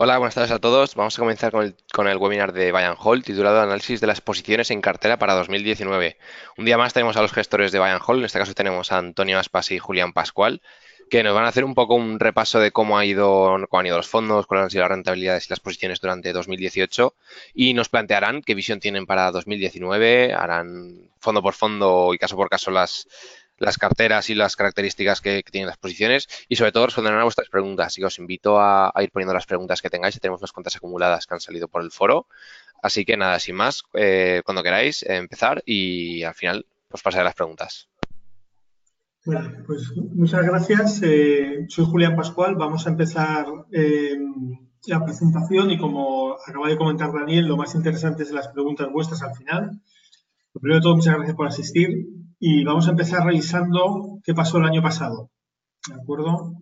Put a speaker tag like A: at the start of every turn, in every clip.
A: Hola, buenas tardes a todos. Vamos a comenzar con el webinar de Buy and Hold titulado Análisis de las posiciones en cartera para 2019. Un día más tenemos a los gestores de Buy and Hold, en este caso tenemos a Antonio Aspas y Julián Pascual, que nos van a hacer un poco un repaso de cómo han ido los fondos, cuáles han sido las rentabilidades y las posiciones durante 2018 y nos plantearán qué visión tienen para 2019, harán fondo por fondo y caso por caso las carteras y las características que tienen las posiciones y sobre todo responderán a vuestras preguntas. Así que os invito a ir poniendo las preguntas que tengáis. Tenemos unas cuantas acumuladas que han salido por el foro. Así que nada, sin más, cuando queráis empezar y al final os pasaré las preguntas.
B: Vale, pues muchas gracias. Soy Julián Pascual. Vamos a empezar la presentación y como acaba de comentar Daniel, lo más interesante es las preguntas vuestras al final. Lo primero de todo, muchas gracias por asistir y vamos a empezar revisando qué pasó el año pasado. ¿De acuerdo?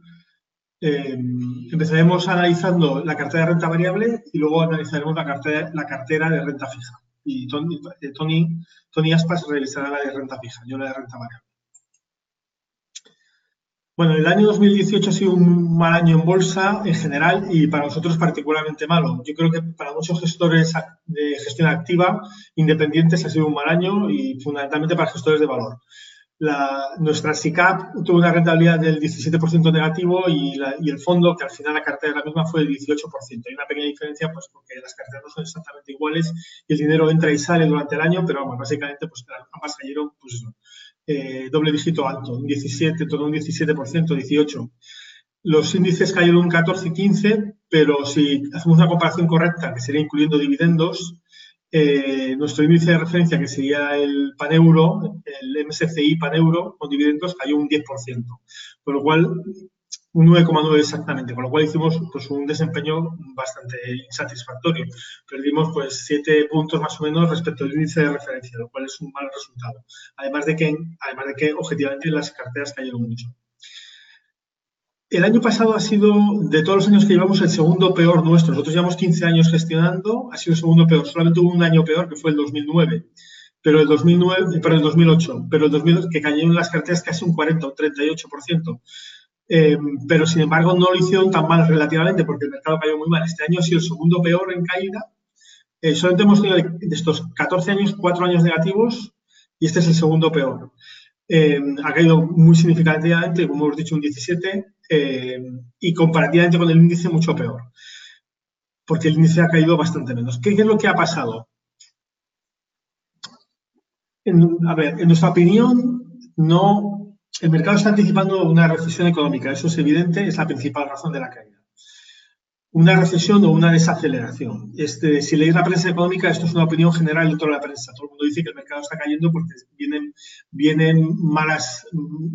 B: Empezaremos analizando la cartera de renta variable y luego analizaremos la cartera de renta fija. Y Tony Aspas revisará la de renta fija, yo la de renta variable. Bueno, el año 2018 ha sido un mal año en bolsa en general y para nosotros particularmente malo. Yo creo que para muchos gestores de gestión activa independientes ha sido un mal año y fundamentalmente para gestores de valor. Nuestra SICAP tuvo una rentabilidad del 17% negativo y el fondo, que al final la cartera de la misma fue del 18%. Hay una pequeña diferencia pues porque las carteras no son exactamente iguales y el dinero entra y sale durante el año, pero vamos, básicamente pues ambas cayeron pues, doble dígito alto, un 17, todo un 17%, 18%. Los índices cayeron un 14 y 15, pero si hacemos una comparación correcta, que sería incluyendo dividendos, nuestro índice de referencia, que sería el PAN-Euro, el MSCI PAN-Euro, con dividendos, cayó un 10%, con lo cual un 9,9 exactamente, con lo cual hicimos pues, un desempeño bastante insatisfactorio. Perdimos pues 7 puntos más o menos respecto al índice de referencia, lo cual es un mal resultado. Además de que objetivamente las carteras cayeron mucho. El año pasado ha sido, de todos los años que llevamos, el segundo peor nuestro. Nosotros llevamos 15 años gestionando, ha sido el segundo peor. Solamente hubo un año peor, que fue el 2009, pero el 2009, pero el 2008, pero el 2008, que cayeron las carteras casi un 40 o 38%. Pero sin embargo no lo hicieron tan mal relativamente porque el mercado cayó muy mal. Este año ha sido el segundo peor en caída. Solamente hemos tenido de estos 14 años, 4 años negativos y este es el segundo peor. Ha caído muy significativamente, como hemos dicho, un 17 y comparativamente con el índice mucho peor, porque el índice ha caído bastante menos. ¿Qué es lo que ha pasado? A ver, en nuestra opinión, no, el mercado está anticipando una recesión económica, eso es evidente, es la principal razón de la caída. Una recesión o una desaceleración. Si leéis la prensa económica, esto es una opinión general de toda la prensa. Todo el mundo dice que el mercado está cayendo porque vienen malas,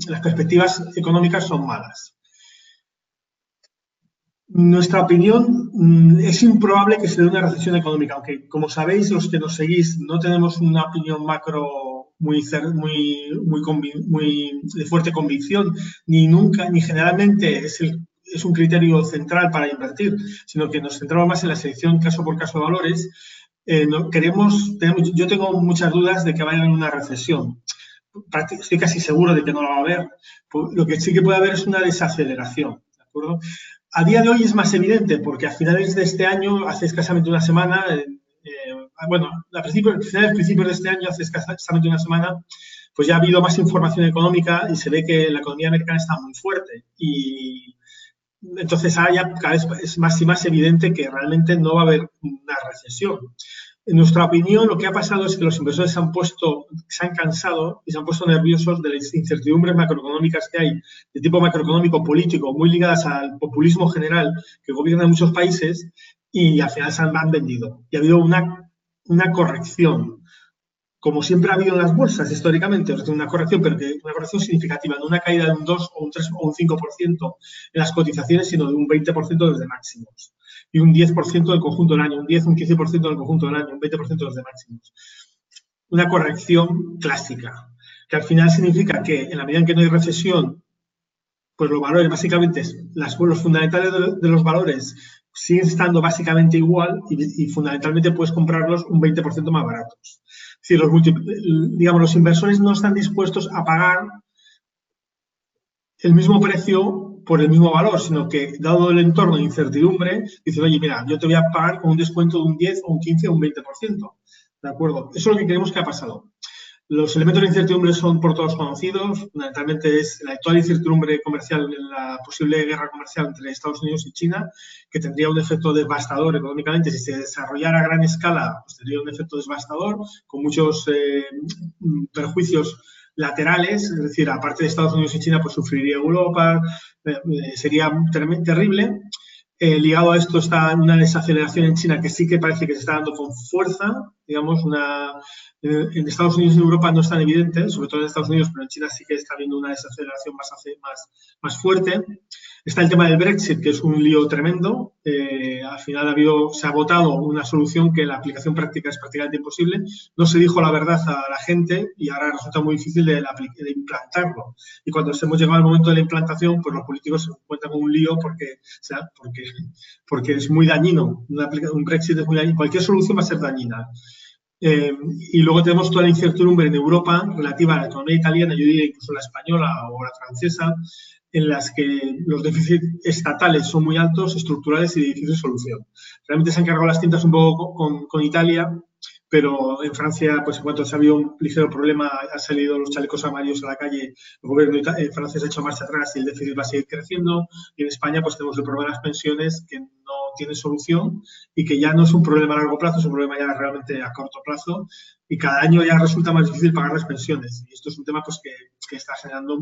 B: las perspectivas económicas son malas. Nuestra opinión, es improbable que se dé una recesión económica, aunque como sabéis, los que nos seguís, no tenemos una opinión macro muy de fuerte convicción, ni nunca, ni generalmente es un criterio central para invertir, sino que nos centramos más en la selección caso por caso de valores. Yo tengo muchas dudas de que vaya a haber una recesión. Estoy casi seguro de que no la va a haber. Lo que sí que puede haber es una desaceleración, ¿de acuerdo? A día de hoy es más evidente porque a finales de este año, hace escasamente una semana, a principios de este año, hace escasamente una semana, pues ya ha habido más información económica y se ve que la economía americana está muy fuerte y entonces ahora ya cada vez es más y más evidente que realmente no va a haber una recesión. En nuestra opinión, lo que ha pasado es que los inversores se han cansado y se han puesto nerviosos de las incertidumbres macroeconómicas que hay, de tipo macroeconómico político, muy ligadas al populismo general que gobierna en muchos países y al final se han vendido. Y ha habido una corrección, como siempre ha habido en las bolsas históricamente, una corrección, pero una corrección significativa, no una caída de un 2 o un 3 o un 5% en las cotizaciones, sino de un 20% desde máximos. Y un 10% del conjunto del año, un 10, un 15% del conjunto del año, un 20% desde máximos. Una corrección clásica, que al final significa que en la medida en que no hay recesión, pues los valores básicamente, los fundamentales de los valores siguen estando básicamente igual y fundamentalmente puedes comprarlos un 20% más baratos. Es decir, los inversores no están dispuestos a pagar el mismo precio por el mismo valor, sino que, dado el entorno de incertidumbre, dices, oye, mira, yo te voy a pagar con un descuento de un 10 o un 15 o un 20%. ¿De acuerdo? Eso es lo que creemos que ha pasado. Los elementos de incertidumbre son por todos conocidos. Fundamentalmente es la actual incertidumbre comercial en la posible guerra comercial entre Estados Unidos y China, que tendría un efecto devastador económicamente. Si se desarrollara a gran escala, pues tendría un efecto devastador, con muchos perjuicios laterales. Es decir, aparte de Estados Unidos y China, pues sufriría Europa. Sería terrible. Ligado a esto está una desaceleración en China que sí que parece que se está dando con fuerza, digamos, en Estados Unidos y en Europa no es tan evidente, sobre todo en Estados Unidos, pero en China sí que está habiendo una desaceleración más fuerte. Está el tema del Brexit, que es un lío tremendo. Al final se ha votado una solución que la aplicación práctica es prácticamente imposible. No se dijo la verdad a la gente y ahora resulta muy difícil de implantarlo. Y cuando hemos llegado al momento de la implantación, pues los políticos se encuentran con un lío porque es muy dañino. Un Brexit es muy dañino. Cualquier solución va a ser dañina. Y luego tenemos toda la incertidumbre en Europa relativa a la economía italiana, yo diría incluso la española o la francesa, en las que los déficits estatales son muy altos, estructurales y de difícil solución. Realmente se han cargado las tintas un poco con Italia, pero en Francia, pues en cuanto se ha habido un ligero problema, han salido los chalecos amarillos a la calle, el gobierno francés ha hecho marcha atrás y el déficit va a seguir creciendo. Y en España, pues tenemos el problema de las pensiones que no tiene solución y que ya no es un problema a largo plazo, es un problema ya realmente a corto plazo. Y cada año ya resulta más difícil pagar las pensiones. Y esto es un tema pues que está generando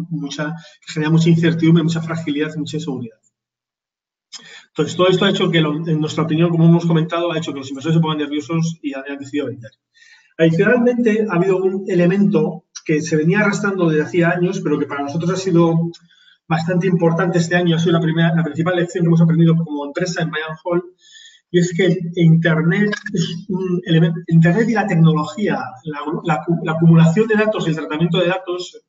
B: genera mucha incertidumbre, mucha fragilidad y mucha inseguridad. Entonces, todo esto ha hecho que, en nuestra opinión, como hemos comentado, ha hecho que los inversores se pongan nerviosos y hayan decidido vender. Adicionalmente, ha habido un elemento que se venía arrastrando desde hacía años, pero que para nosotros ha sido bastante importante este año, ha sido la principal lección que hemos aprendido como empresa en Buy and Hold, y es que Internet es un elemento, Internet y la tecnología, la acumulación de datos y el tratamiento de datos a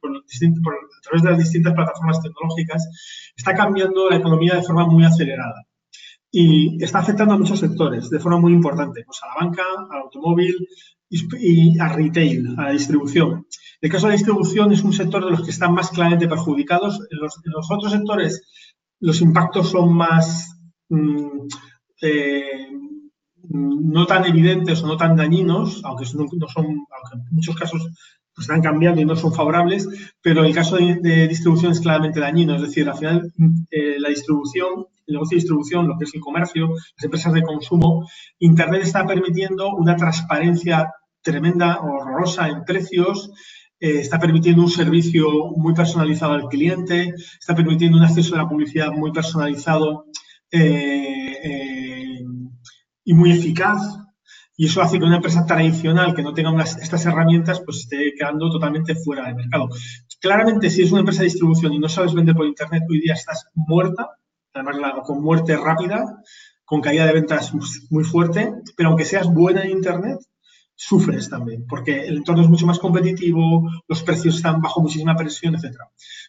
B: través de las distintas plataformas tecnológicas está cambiando la economía de forma muy acelerada. Y está afectando a muchos sectores de forma muy importante, pues a la banca, al automóvil y a retail, a la distribución. En el caso de la distribución es un sector de los que están más claramente perjudicados. En los otros sectores los impactos son más no tan evidentes o no tan dañinos, aunque en muchos casos pues están cambiando y no son favorables, pero el caso de distribución es claramente dañino. Es decir, al final la distribución, el negocio de distribución, lo que es el comercio, las empresas de consumo, Internet está permitiendo una transparencia tremenda, horrorosa en precios, está permitiendo un servicio muy personalizado al cliente, está permitiendo un acceso a la publicidad muy personalizado y muy eficaz. Y eso hace que una empresa tradicional que no tenga estas herramientas pues esté quedando totalmente fuera del mercado. Claramente, si es una empresa de distribución y no sabes vender por Internet, hoy día estás muerta, además con muerte rápida, con caída de ventas muy fuerte, pero aunque seas buena en Internet, sufres también, porque el entorno es mucho más competitivo, los precios están bajo muchísima presión, etc.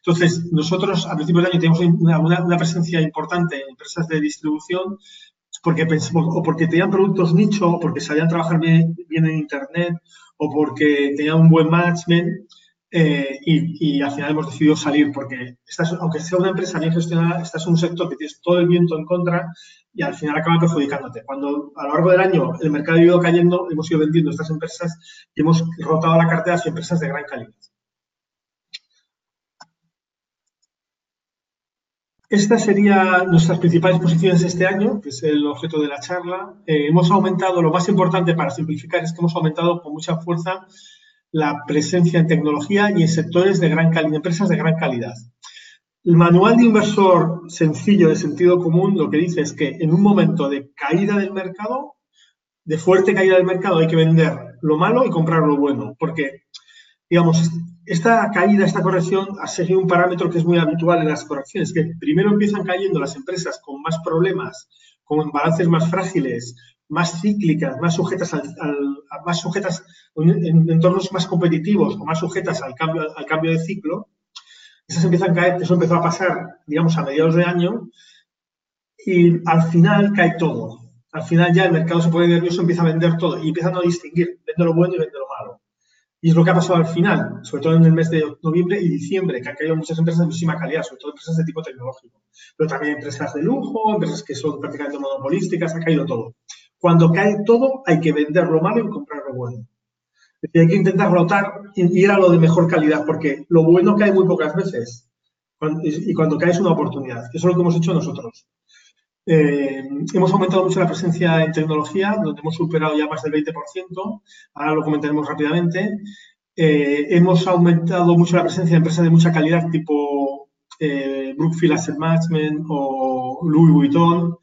B: Entonces, nosotros a principios de año tenemos una presencia importante en empresas de distribución porque tenían productos nicho, o porque sabían trabajar bien en Internet, o porque tenían un buen management, y al final hemos decidido salir, porque aunque sea una empresa bien gestionada, estás en un sector que tienes todo el viento en contra y al final acaba perjudicándote. Cuando a lo largo del año el mercado ha ido cayendo, hemos ido vendiendo estas empresas y hemos rotado la cartera hacia empresas de gran calidad. Estas serían nuestras principales posiciones este año, que es el objeto de la charla. Hemos aumentado, lo más importante para simplificar es que hemos aumentado con mucha fuerza la presencia en tecnología y en sectores de gran calidad, empresas de gran calidad. El manual de inversor sencillo de sentido común lo que dice es que en un momento de caída del mercado, de fuerte caída del mercado, hay que vender lo malo y comprar lo bueno, porque digamos, esta caída, esta corrección ha seguido un parámetro que es muy habitual en las correcciones, que primero empiezan cayendo las empresas con más problemas, con balances más frágiles, más cíclicas, más sujetas en entornos más competitivos o más sujetas al cambio de ciclo. Esas empiezan a caer, eso empezó a pasar, digamos, a mediados de año y al final cae todo. Al final ya el mercado se pone nervioso, empieza a vender todo y empiezan a distinguir, vende lo bueno y vende lo malo. Y es lo que ha pasado al final, sobre todo en el mes de noviembre y diciembre, que han caído muchas empresas de muchísima calidad, sobre todo empresas de tipo tecnológico. Pero también empresas de lujo, empresas que son prácticamente monopolísticas, ha caído todo. Cuando cae todo, hay que vender lo malo y comprar lo bueno. Es decir, hay que intentar rotar y ir a lo de mejor calidad, porque lo bueno cae muy pocas veces. Y cuando cae es una oportunidad. Eso es lo que hemos hecho nosotros. Hemos aumentado mucho la presencia en tecnología, donde hemos superado ya más del 20%. Ahora lo comentaremos rápidamente. Hemos aumentado mucho la presencia de empresas de mucha calidad, tipo Brookfield Asset Management o Louis Vuitton.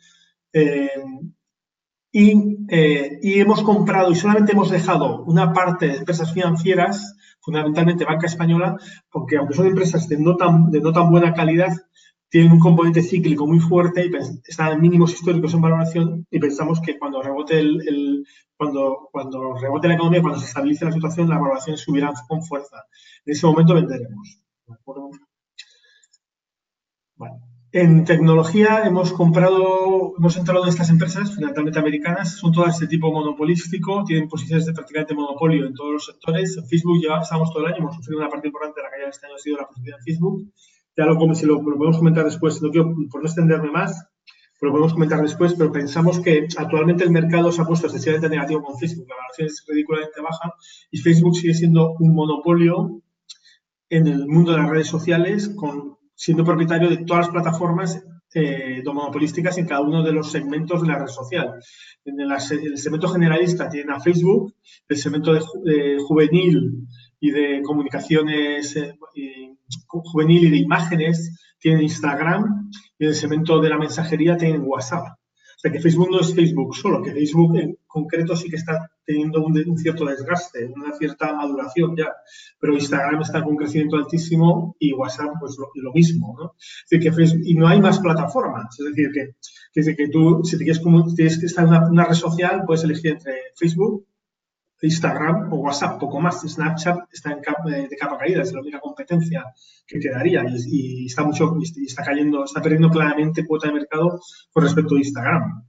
B: Y hemos comprado y solamente hemos dejado una parte de empresas financieras, fundamentalmente banca española, porque aunque son empresas de no tan buena calidad, tienen un componente cíclico muy fuerte y están en mínimos históricos en valoración y pensamos que cuando rebote cuando rebote la economía, cuando se estabilice la situación, las valoraciones subirán con fuerza. En ese momento venderemos. ¿De acuerdo? Bueno. En tecnología hemos entrado en estas empresas, fundamentalmente americanas, son todas de tipo monopolístico, tienen posiciones de prácticamente monopolio en todos los sectores. En Facebook ya estamos todo el año, hemos sufrido una parte importante de la caída de este año ha sido la posición en Facebook. Ya lo podemos comentar después, no quiero, por no extenderme más, lo podemos comentar después, pero pensamos que actualmente el mercado se ha puesto excesivamente negativo con Facebook, la valoración es ridículamente baja y Facebook sigue siendo un monopolio en el mundo de las redes sociales, siendo propietario de todas las plataformas monopolísticas en cada uno de los segmentos de la red social. En el segmento generalista tienen a Facebook, el segmento de juvenil y de comunicaciones juvenil y de imágenes tienen Instagram y en el segmento de la mensajería tienen WhatsApp. O sea que Facebook no es Facebook solo, que Facebook en concreto sí que está teniendo un cierto desgaste, una cierta maduración ya, pero Instagram está con un crecimiento altísimo y WhatsApp pues lo mismo, ¿no? Es decir, que Facebook, y no hay más plataformas, es decir, que tú si tienes que estar en una red social puedes elegir entre Facebook, Instagram o WhatsApp, poco más. Snapchat está de capa caída, es la única competencia que quedaría y está cayendo, está perdiendo claramente cuota de mercado con respecto a Instagram.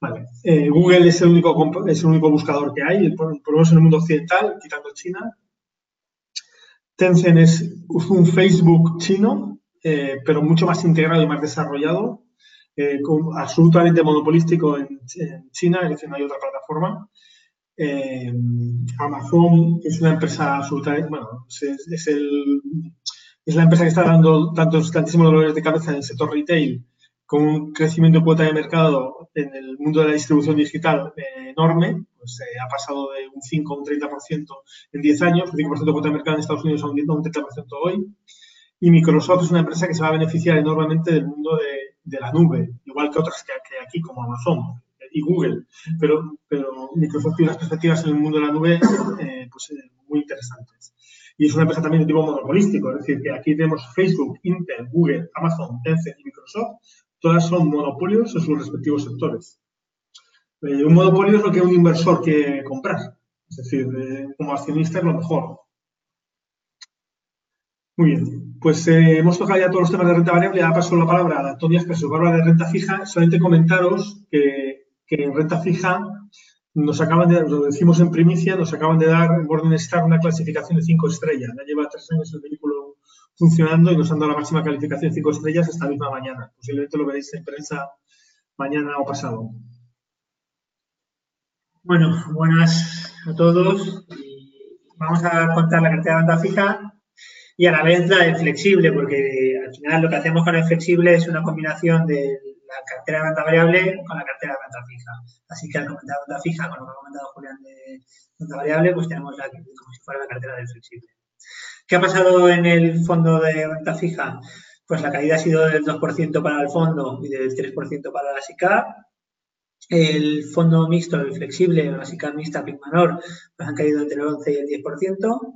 B: Vale. Google es el único buscador que hay, por lo menos en el mundo occidental, quitando China. Tencent es un Facebook chino, pero mucho más integrado y más desarrollado, absolutamente monopolístico en China, es decir, no hay otra plataforma. Amazon es una empresa absolutamente, bueno, es la empresa que está dando tantísimos dolores de cabeza en el sector retail, con un crecimiento de cuota de mercado en el mundo de la distribución digital enorme, pues ha pasado de un 5 a un 30% en 10 años, un 5% de cuota de mercado en Estados Unidos a un 30% hoy. Y Microsoft es una empresa que se va a beneficiar enormemente del mundo de la nube, igual que otras que hay aquí, como Amazon y Google, pero Microsoft tiene unas perspectivas en el mundo de la nube muy interesantes. Y es una empresa también de tipo monopolístico, es decir, que aquí tenemos Facebook, Intel, Google, Amazon, Tencent y Microsoft, todas son monopolios en sus respectivos sectores. Un monopolio es lo que un inversor quiere comprar, es decir, como accionista es lo mejor. Muy bien, pues hemos tocado ya todos los temas de renta variable, ya paso la palabra a Antonio Aspas, para hablar de renta fija. Solamente comentaros que en renta fija lo decimos en primicia, nos acaban de dar en Morningstar una clasificación de 5 estrellas. Ya lleva 3 años el vehículo funcionando y nos han dado la máxima calificación de 5 estrellas esta misma mañana. Posiblemente lo veréis en prensa mañana o pasado.
C: Bueno, buenas a todos. Vamos a contar la cartera de renta fija y a la vez la del flexible, porque al final lo que hacemos con el flexible es una combinación de la cartera de renta variable con la cartera de renta fija. Así que al comentar renta fija, con lo que ha comentado Julián de renta variable, pues tenemos como si fuera la cartera del flexible. ¿Qué ha pasado en el fondo de renta fija? Pues la caída ha sido del 2% para el fondo y del 3% para la SICAV. El fondo mixto, el flexible, la SICAV mixta, PIC menor, pues han caído entre el 11 y el 10%.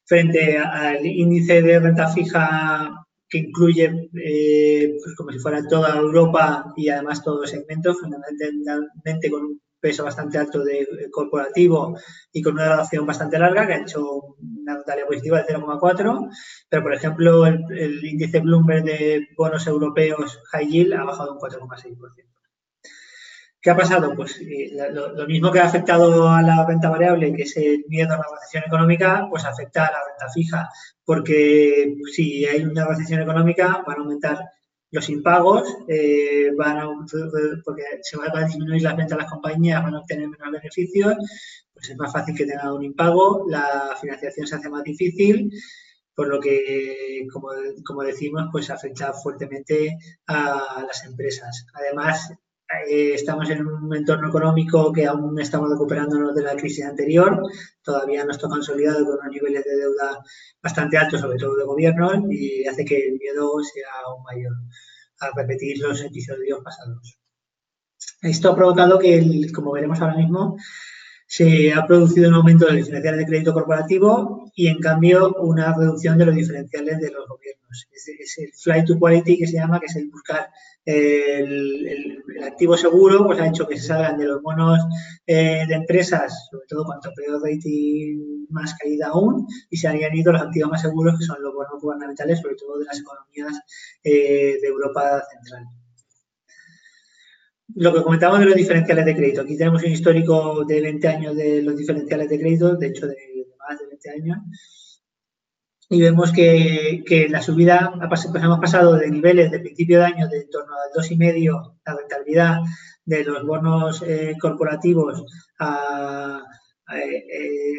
C: Frente al índice de renta fija que incluye pues como si fuera toda Europa y además todos los segmentos, fundamentalmente con un peso bastante alto de corporativo y con una duración bastante larga, que ha hecho una rentabilidad positiva de 0,4, pero por ejemplo el índice Bloomberg de bonos europeos High Yield ha bajado un 4,6%. ¿Qué ha pasado? Pues lo mismo que ha afectado a la renta variable, que es el miedo a la recesión económica, pues afecta a la renta fija, porque si hay una recesión económica van a aumentar los impagos, porque se van a disminuir las ventas de las compañías, van a obtener menos beneficios, pues es más fácil que tengan un impago, la financiación se hace más difícil, por lo que, como decimos, pues afecta fuertemente a las empresas. Además, estamos en un entorno económico que aún estamos recuperándonos de la crisis anterior, todavía no está consolidado con unos niveles de deuda bastante altos, sobre todo de gobierno, y hace que el miedo sea aún mayor a repetir los episodios pasados. Esto ha provocado que, como veremos ahora mismo, se ha producido un aumento de los diferenciales de crédito corporativo y, en cambio, una reducción de los diferenciales de los gobiernos. Es el flight to quality que se llama, que es el buscar el activo seguro, pues ha hecho que se salgan de los bonos de empresas, sobre todo cuanto peor rating, más caída aún, y se hayan ido los activos más seguros, que son los bonos gubernamentales, sobre todo de las economías de Europa Central. Lo que comentamos de los diferenciales de crédito. Aquí tenemos un histórico de 20 años de los diferenciales de crédito, de hecho de más de 20 años. Y vemos que la subida, hemos pasado de niveles de principio de año de en torno al 2,5, la rentabilidad de los bonos corporativos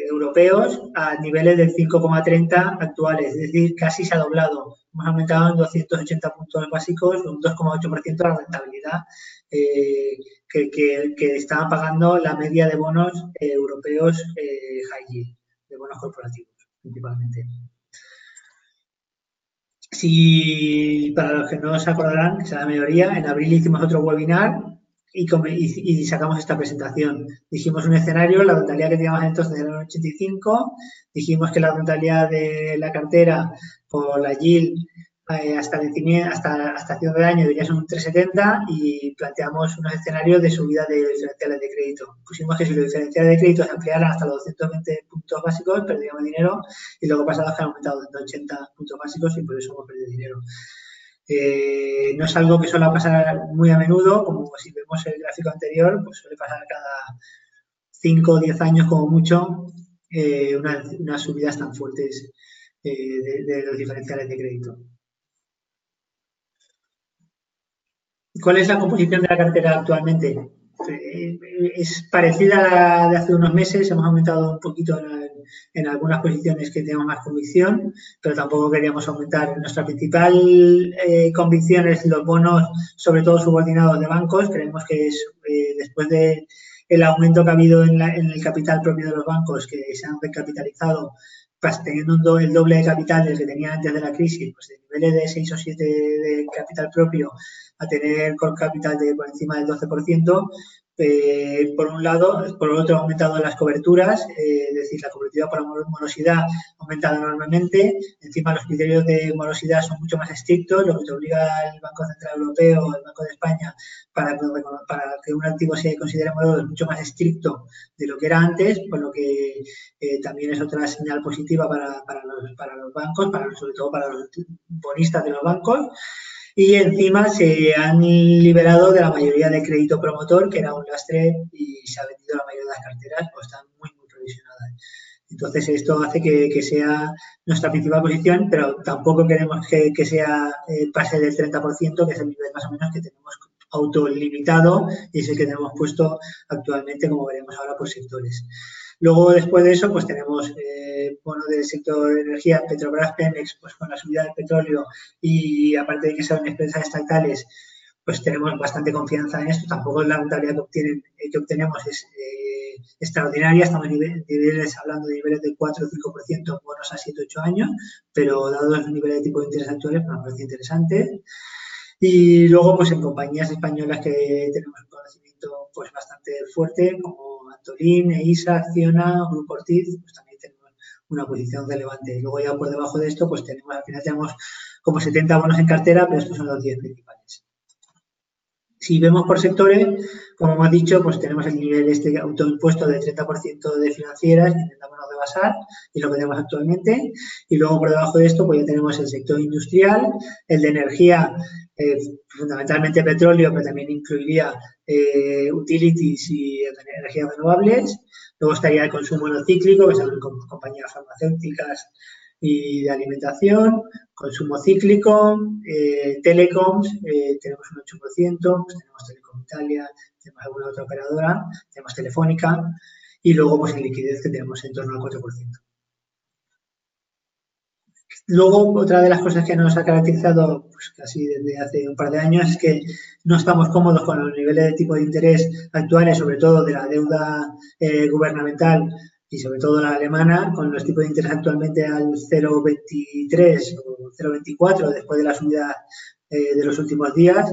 C: europeos a niveles del 5,30 actuales, es decir, casi se ha doblado. Hemos aumentado en 280 puntos básicos, un 2,8% la rentabilidad que estaba pagando la media de bonos europeos high yield, de bonos corporativos principalmente. Si, para los que no se acordarán, que será la mayoría, en abril hicimos otro webinar y sacamos esta presentación. Dijimos un escenario, la rentabilidad que teníamos entonces era un 85, dijimos que la rentabilidad de la cartera por la yield hasta cierre de año debería ser un 3,70 y planteamos unos escenarios de subida de diferenciales de crédito. Pusimos que si los diferenciales de crédito se ampliaran hasta los 220 puntos básicos, perdíamos dinero, y luego pasado que han aumentado 280 puntos básicos y por eso hemos perdido dinero. No es algo que suele pasar muy a menudo, como si vemos el gráfico anterior, pues suele pasar cada 5 o 10 años como mucho unas subidas tan fuertes de los diferenciales de crédito. ¿Cuál es la composición de la cartera actualmente? Es parecida a la de hace unos meses, hemos aumentado un poquito en algunas posiciones que tenemos más convicción, pero tampoco queríamos aumentar. Nuestra principal convicción es los bonos, sobre todo subordinados de bancos. Creemos que es, después del aumento que ha habido en el capital propio de los bancos, que se han recapitalizado, pues teniendo el doble de capital del que tenían antes de la crisis, pues de niveles de 6 o 7 de capital propio a tener core capital de por encima del 12%, por un lado. Por otro, ha aumentado las coberturas, es decir, la cobertura por morosidad ha aumentado enormemente. Encima, los criterios de morosidad son mucho más estrictos, lo que te obliga el Banco Central Europeo o el Banco de España para que un activo se considere moroso es mucho más estricto de lo que era antes, por lo que también es otra señal positiva para los bancos, sobre todo para los bonistas de los bancos. Y encima se han liberado de la mayoría de crédito promotor, que era un lastre, y se ha vendido la mayoría de las carteras, pues están muy provisionadas. Entonces esto hace que sea nuestra principal posición, pero tampoco queremos que sea pase del 30%, que es el nivel más o menos que tenemos autolimitado y es el que tenemos puesto actualmente, como veremos ahora, por sectores. Luego, después de eso, pues tenemos bonos del sector de energía, Petrobras, Pemex, pues con la subida del petróleo y aparte de que son empresas estatales, pues tenemos bastante confianza en esto. Tampoco la rentabilidad que obtenemos es extraordinaria. Estamos hablando de niveles de 4 o 5%, bonos a 7 o 8 años, pero dados los niveles de tipo de interés actuales, pues nos parece interesante. Y luego, pues en compañías españolas que tenemos un conocimiento pues bastante fuerte, como Antolín, EISA, Acciona, Grupo Ortiz, pues también tenemos una posición relevante. Y luego ya por debajo de esto, pues al final tenemos como 70 bonos en cartera, pero estos son los 10 principales. Si vemos por sectores, como hemos dicho, pues tenemos el nivel este autoimpuesto de 30% de financieras, que intentamos no rebasar, y lo que tenemos actualmente. Y luego por debajo de esto, pues ya tenemos el sector industrial, el de energía, fundamentalmente petróleo, pero también incluiría utilities y energías renovables. Luego estaría el consumo no cíclico, que son compañías farmacéuticas y de alimentación, consumo cíclico, telecoms, tenemos un 8%, pues tenemos Telecom Italia, tenemos alguna otra operadora, tenemos Telefónica y luego pues en liquidez que tenemos en torno al 4%. Luego, otra de las cosas que nos ha caracterizado pues, casi desde hace un par de años es que no estamos cómodos con los niveles de tipo de interés actuales, sobre todo de la deuda gubernamental y sobre todo la alemana, con los tipos de interés actualmente al 0,23 o 0,24 después de la subida de los últimos días,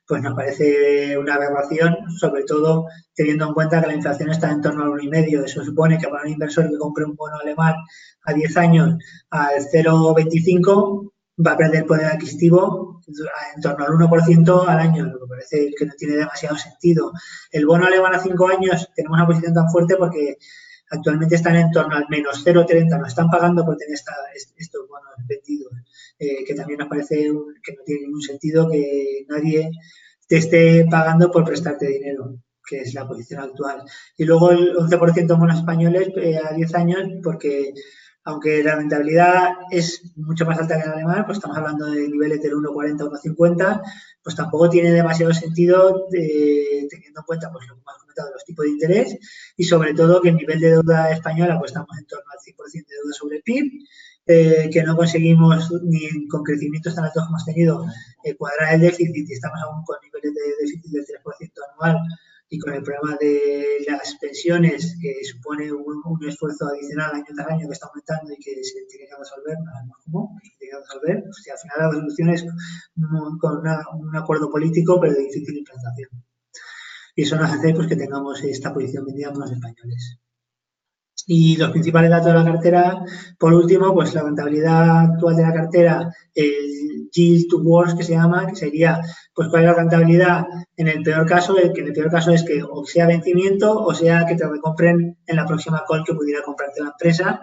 C: pues nos parece una aberración, sobre todo teniendo en cuenta que la inflación está en torno al 1,5. Eso supone que para un inversor que compre un bono alemán a 10 años al 0,25 va a perder poder adquisitivo en torno al 1% al año, lo que parece que no tiene demasiado sentido. El bono alemán a 5 años tenemos una posición tan fuerte porque actualmente están en torno al menos 0,30, nos están pagando por tener estos bonos vendidos, que también nos parece que no tiene ningún sentido que nadie te esté pagando por prestarte dinero, que es la posición actual. Y luego el 11% de bonos españoles a 10 años, porque aunque la rentabilidad es mucho más alta que en alemán, pues estamos hablando de niveles del 1,40, 1,50, pues tampoco tiene demasiado sentido teniendo en cuenta pues, lo que hemos comentado, los tipos de interés y sobre todo que el nivel de deuda española pues estamos en torno al 100% de deuda sobre el PIB, que no conseguimos ni con crecimientos tan altos como hemos tenido cuadrar el déficit y estamos aún con niveles de déficit del 3% anual y con el problema de las pensiones, que supone un esfuerzo adicional año tras año que está aumentando y que se tiene que resolver, no sabemos cómo, se tiene que resolver, pues, al final la resolución es con un acuerdo político, pero de difícil implantación. Y eso nos hace pues, que tengamos esta posición vendida por los españoles. Y los principales datos de la cartera, por último, pues la rentabilidad actual de la cartera, el yield to worst que se llama, que sería, pues cuál es la rentabilidad en el peor caso, que en el peor caso es que o sea vencimiento o sea que te recompren en la próxima call que pudiera comprarte la empresa.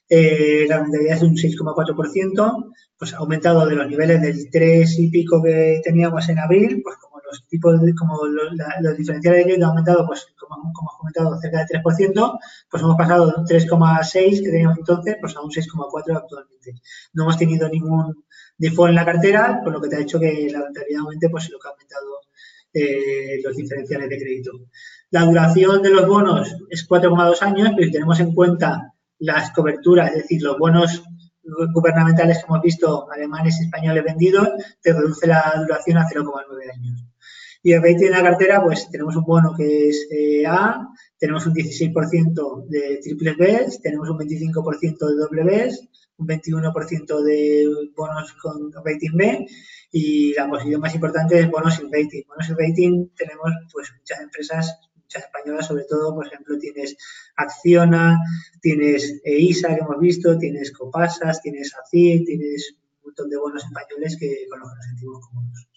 C: La rentabilidad es de un 6,4%, pues ha aumentado de los niveles del 3 y pico que teníamos en abril, pues como los tipos como los diferenciales de crédito han aumentado, pues como hemos comentado, cerca del 3%, pues hemos pasado de un 3,6 que teníamos entonces, pues a un 6,4 actualmente. No hemos tenido ningún default en la cartera, por lo que te ha hecho que la rentabilidad aumente, pues lo que ha aumentado los diferenciales de crédito. La duración de los bonos es 4,2 años, pero si tenemos en cuenta las coberturas, es decir, los bonos gubernamentales que hemos visto, alemanes y españoles vendidos, te reduce la duración a 0,9 años. Y el rating de la cartera, pues tenemos un bono que es A, tenemos un 16% de triples Bs, tenemos un 25% de doble Bs, un 21% de bonos con rating B y la posición más importante es bonos sin rating. Bonos sin rating tenemos pues muchas empresas, muchas españolas, sobre todo, por ejemplo, tienes Acciona, tienes ISA que hemos visto, tienes Copasas, tienes ACIR, tienes un montón de bonos españoles con los que nos sentimos cómodos.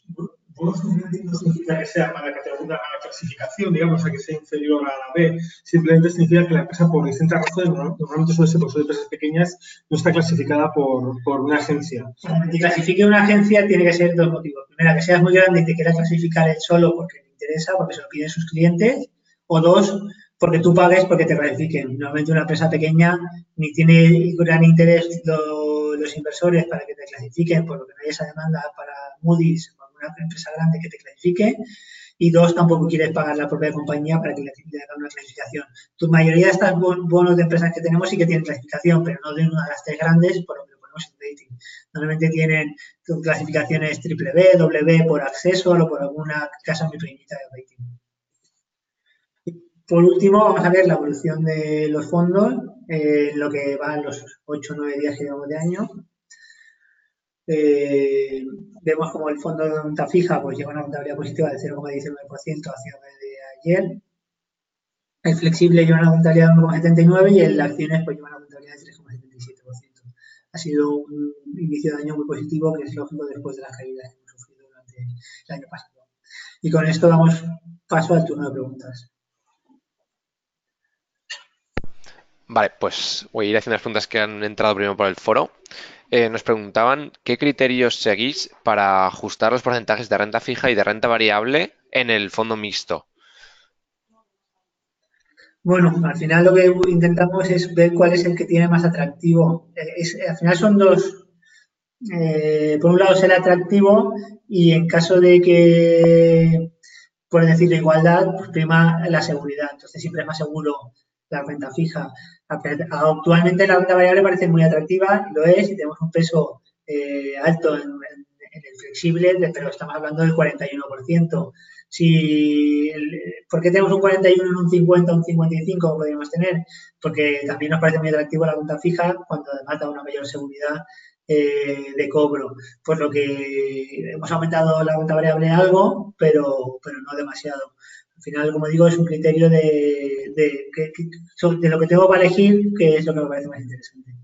B: Bonos sin rating no significa que sea para categoría, para la clasificación, digamos, a que sea inferior a la B. Simplemente significa que la empresa, por distintas razones, normalmente suele ser, porque son empresas pequeñas, no está clasificada por una agencia.
C: Para que te clasifique una agencia tiene que ser dos motivos. Primero, que seas muy grande y te quieras clasificar él solo porque le interesa, porque se lo piden sus clientes. O dos, porque tú pagues porque te clasifiquen. Normalmente una empresa pequeña ni tiene gran interés los inversores para que te clasifiquen, por lo que no hay esa demanda para Moody's o alguna empresa grande que te clasifique. Y dos, tampoco quieres pagar la propia compañía para que le haga una clasificación. Tu mayoría de estos bonos de empresas que tenemos sí que tienen clasificación, pero no de una de las tres grandes, por lo que lo ponemos en rating. Normalmente tienen clasificaciones triple B, doble B por acceso o por alguna casa muy pequeñita de rating. Por último, vamos a ver la evolución de los fondos, lo que va en los 8 o 9 días que llevamos de año. Vemos como el fondo de renta fija pues lleva una rentabilidad positiva del 0,19% a cierre de ayer. El flexible lleva una rentabilidad de 1,79% y el acciones pues lleva una rentabilidad de 3,77%. Ha sido un inicio de año muy positivo, que es lógico después de las caídas que hemos sufrido durante el año pasado. Y con esto damos paso al turno de preguntas.
A: Vale, pues voy a ir haciendo las preguntas que han entrado primero por el foro. Nos preguntaban qué criterios seguís para ajustar los porcentajes de renta fija y de renta variable en el fondo mixto.
C: Bueno, al final lo que intentamos es ver cuál es el que tiene más atractivo. Al final son dos. Por un lado, ser atractivo y en caso de que, por decirlo, igualdad, pues prima la seguridad. Entonces siempre es más seguro la renta fija. Actualmente la renta variable parece muy atractiva, lo es, y tenemos un peso alto en el flexible, pero estamos hablando del 41%. ¿Por qué tenemos un 41 en un 50 o un 55 podríamos tener? Porque también nos parece muy atractivo la renta fija cuando además da una mayor seguridad de cobro, por lo que hemos aumentado la renta variable algo, pero no demasiado. Al final, como digo, es un criterio de lo que tengo para elegir, que es lo que me parece más interesante.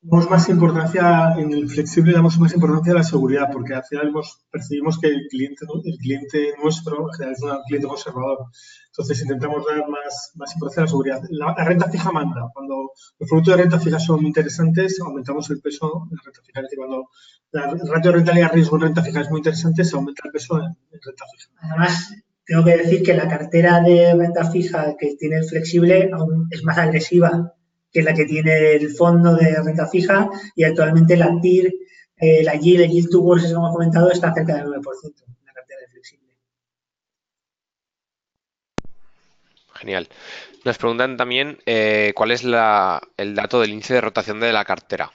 B: Damos más importancia en el flexible, damos más importancia a la seguridad, porque al final percibimos que el cliente nuestro en general es un cliente conservador. Entonces intentamos dar más importancia a la seguridad. La renta fija manda. Cuando los productos de renta fija son interesantes, aumentamos el peso en la renta fija. Es decir, cuando el ratio de rentabilidad riesgo en renta fija es muy interesante, se aumenta el peso en renta fija.
C: Además, tengo que decir que la cartera de renta fija que tiene el flexible aún es más agresiva que la que tiene el fondo de renta fija, y actualmente la TIR, la yield, el yield to worst, como hemos comentado, está cerca del 9% en la cartera de flexible.
A: Genial. Nos preguntan también cuál es el dato del índice de rotación de la cartera,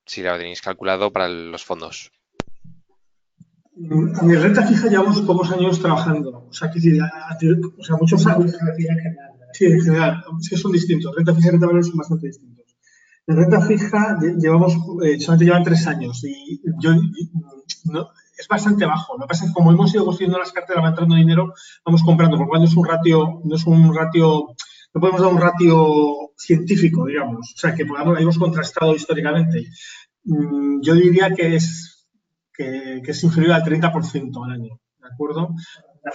A: si lo tenéis calculado para los fondos.
B: En renta fija llevamos pocos años trabajando, o sea, muchos años. Sí, en general, es que son distintos. Renta fija y renta variable son bastante distintos. En renta fija solamente llevan 3 años y es bastante bajo. Lo que pasa es que como hemos ido construyendo las carteras, va entrando dinero, vamos comprando, por lo cual no podemos dar un ratio científico, digamos, o sea, que hayamos contrastado históricamente. Yo diría que es inferior al 30% al año, ¿de acuerdo?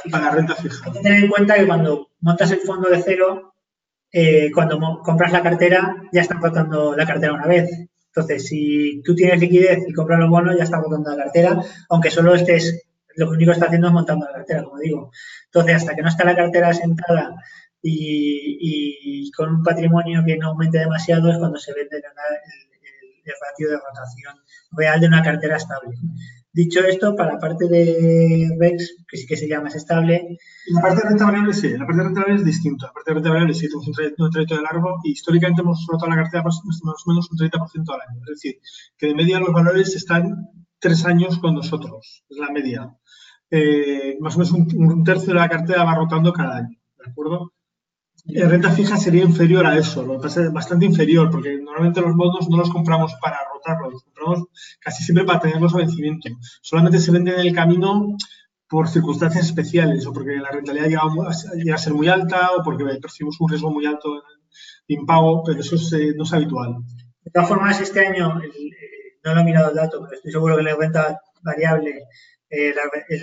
B: Para la renta fija.
C: Hay que tener en cuenta que cuando montas el fondo de cero, cuando compras la cartera, ya están rotando la cartera una vez. Entonces, si tú tienes liquidez y compras los bonos, ya están rotando la cartera, aunque solo lo único que está haciendo es montando la cartera, como digo. Entonces, hasta que no está la cartera sentada y con un patrimonio que no aumente demasiado, es cuando se vende el ratio de rotación real de una cartera estable. Dicho esto, para la parte de REX, que sí que sería más estable.
B: La parte de renta variable sí, la parte de renta variable es distinta. La parte de renta variable sí tenemos un trayecto de largo y históricamente hemos rotado la cartera más o menos un 30% al año. Es decir, que de media los valores están 3 años con nosotros, es la media. Más o menos un tercio de la cartera va rotando cada año, ¿de acuerdo? Renta fija sería inferior a eso, lo que pasa es bastante inferior, porque normalmente los bonos no los compramos para rotarlos, los compramos casi siempre para tenerlos a vencimiento. Solamente se venden en el camino por circunstancias especiales, o porque la rentabilidad llega a ser muy alta, o porque percibimos un riesgo muy alto de impago, pero eso no es habitual.
C: De todas formas, este año, no lo he mirado el dato, pero estoy seguro que la renta variable, el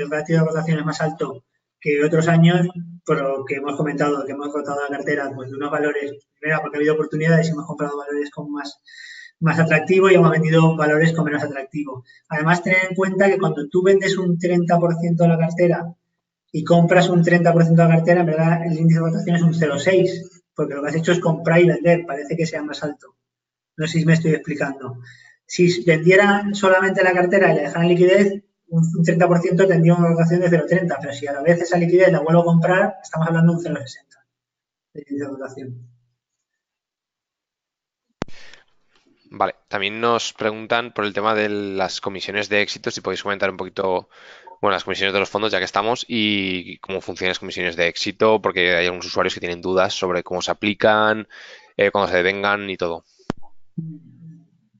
C: ratio de rotación es más alto que otros años, por lo que hemos comentado, que hemos rotado la cartera pues, de unos valores, primero porque ha habido oportunidades y hemos comprado valores con más atractivo y hemos vendido valores con menos atractivo. Además, tener en cuenta que cuando tú vendes un 30% de la cartera y compras un 30% de la cartera, en verdad el índice de rotación es un 0,6, porque lo que has hecho es comprar y vender, parece que sea más alto. No sé si me estoy explicando. Si vendieran solamente la cartera y la dejaran liquidez, un 30% tendría una rotación de 0,30, pero si a la vez esa liquidez la vuelvo a comprar, estamos hablando de un 0,60 de rotación.
A: Vale, también nos preguntan por el tema de las comisiones de éxito, si podéis comentar un poquito, bueno, las comisiones de los fondos, ya que estamos, y cómo funcionan las comisiones de éxito, porque hay algunos usuarios que tienen dudas sobre cómo se aplican, cuándo se devengan y todo.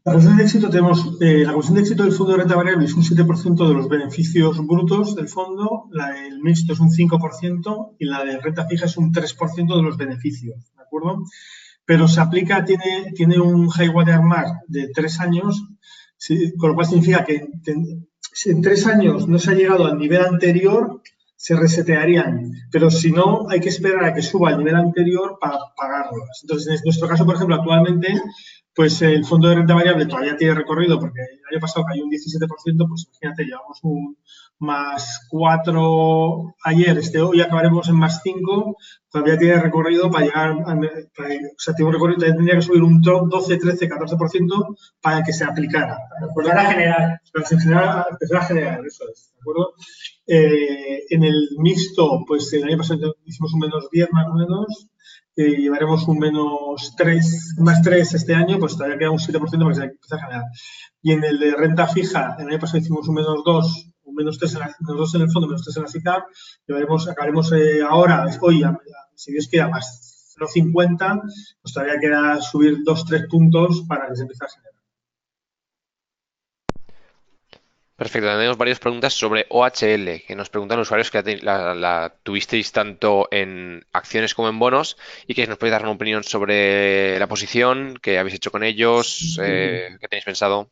B: La comisión de éxito la comisión de éxito del fondo de renta variable es un 7% de los beneficios brutos del fondo, la del mixto es un 5% y la de renta fija es un 3% de los beneficios, ¿de acuerdo? Pero se aplica, tiene un high water mark de 3 años, con lo cual significa que si en 3 años no se ha llegado al nivel anterior, se resetearían, pero si no, hay que esperar a que suba al nivel anterior para pagarlos. Entonces, en nuestro caso, por ejemplo, actualmente, pues el fondo de renta variable todavía tiene recorrido porque el año pasado cayó un 17%, pues imagínate, llevamos un más 4 ayer, hoy acabaremos en más 5, todavía tiene recorrido para llegar, o sea, tiene un recorrido, tendría que subir un 12, 13, 14% para que se aplicara.
C: Empezar a generar.
B: Empezar a generar, eso es, ¿de acuerdo? En el mixto, pues el año pasado hicimos un menos 10 más o menos, llevaremos un menos 3, más 3 este año, pues todavía queda un 7% para que se empiece a generar. Y en el de renta fija, el año pasado hicimos un menos 2, un menos 3 menos 2 en el fondo, menos 3 en la SICAV, acabaremos ahora, hoy, si Dios quiera, más 0,50, pues todavía queda subir 2-3 puntos para que se empiece a generar.
A: Perfecto, tenemos varias preguntas sobre OHL, que nos preguntan usuarios que la tuvisteis tanto en acciones como en bonos y que nos podéis dar una opinión sobre la posición, qué habéis hecho con ellos, qué tenéis pensado.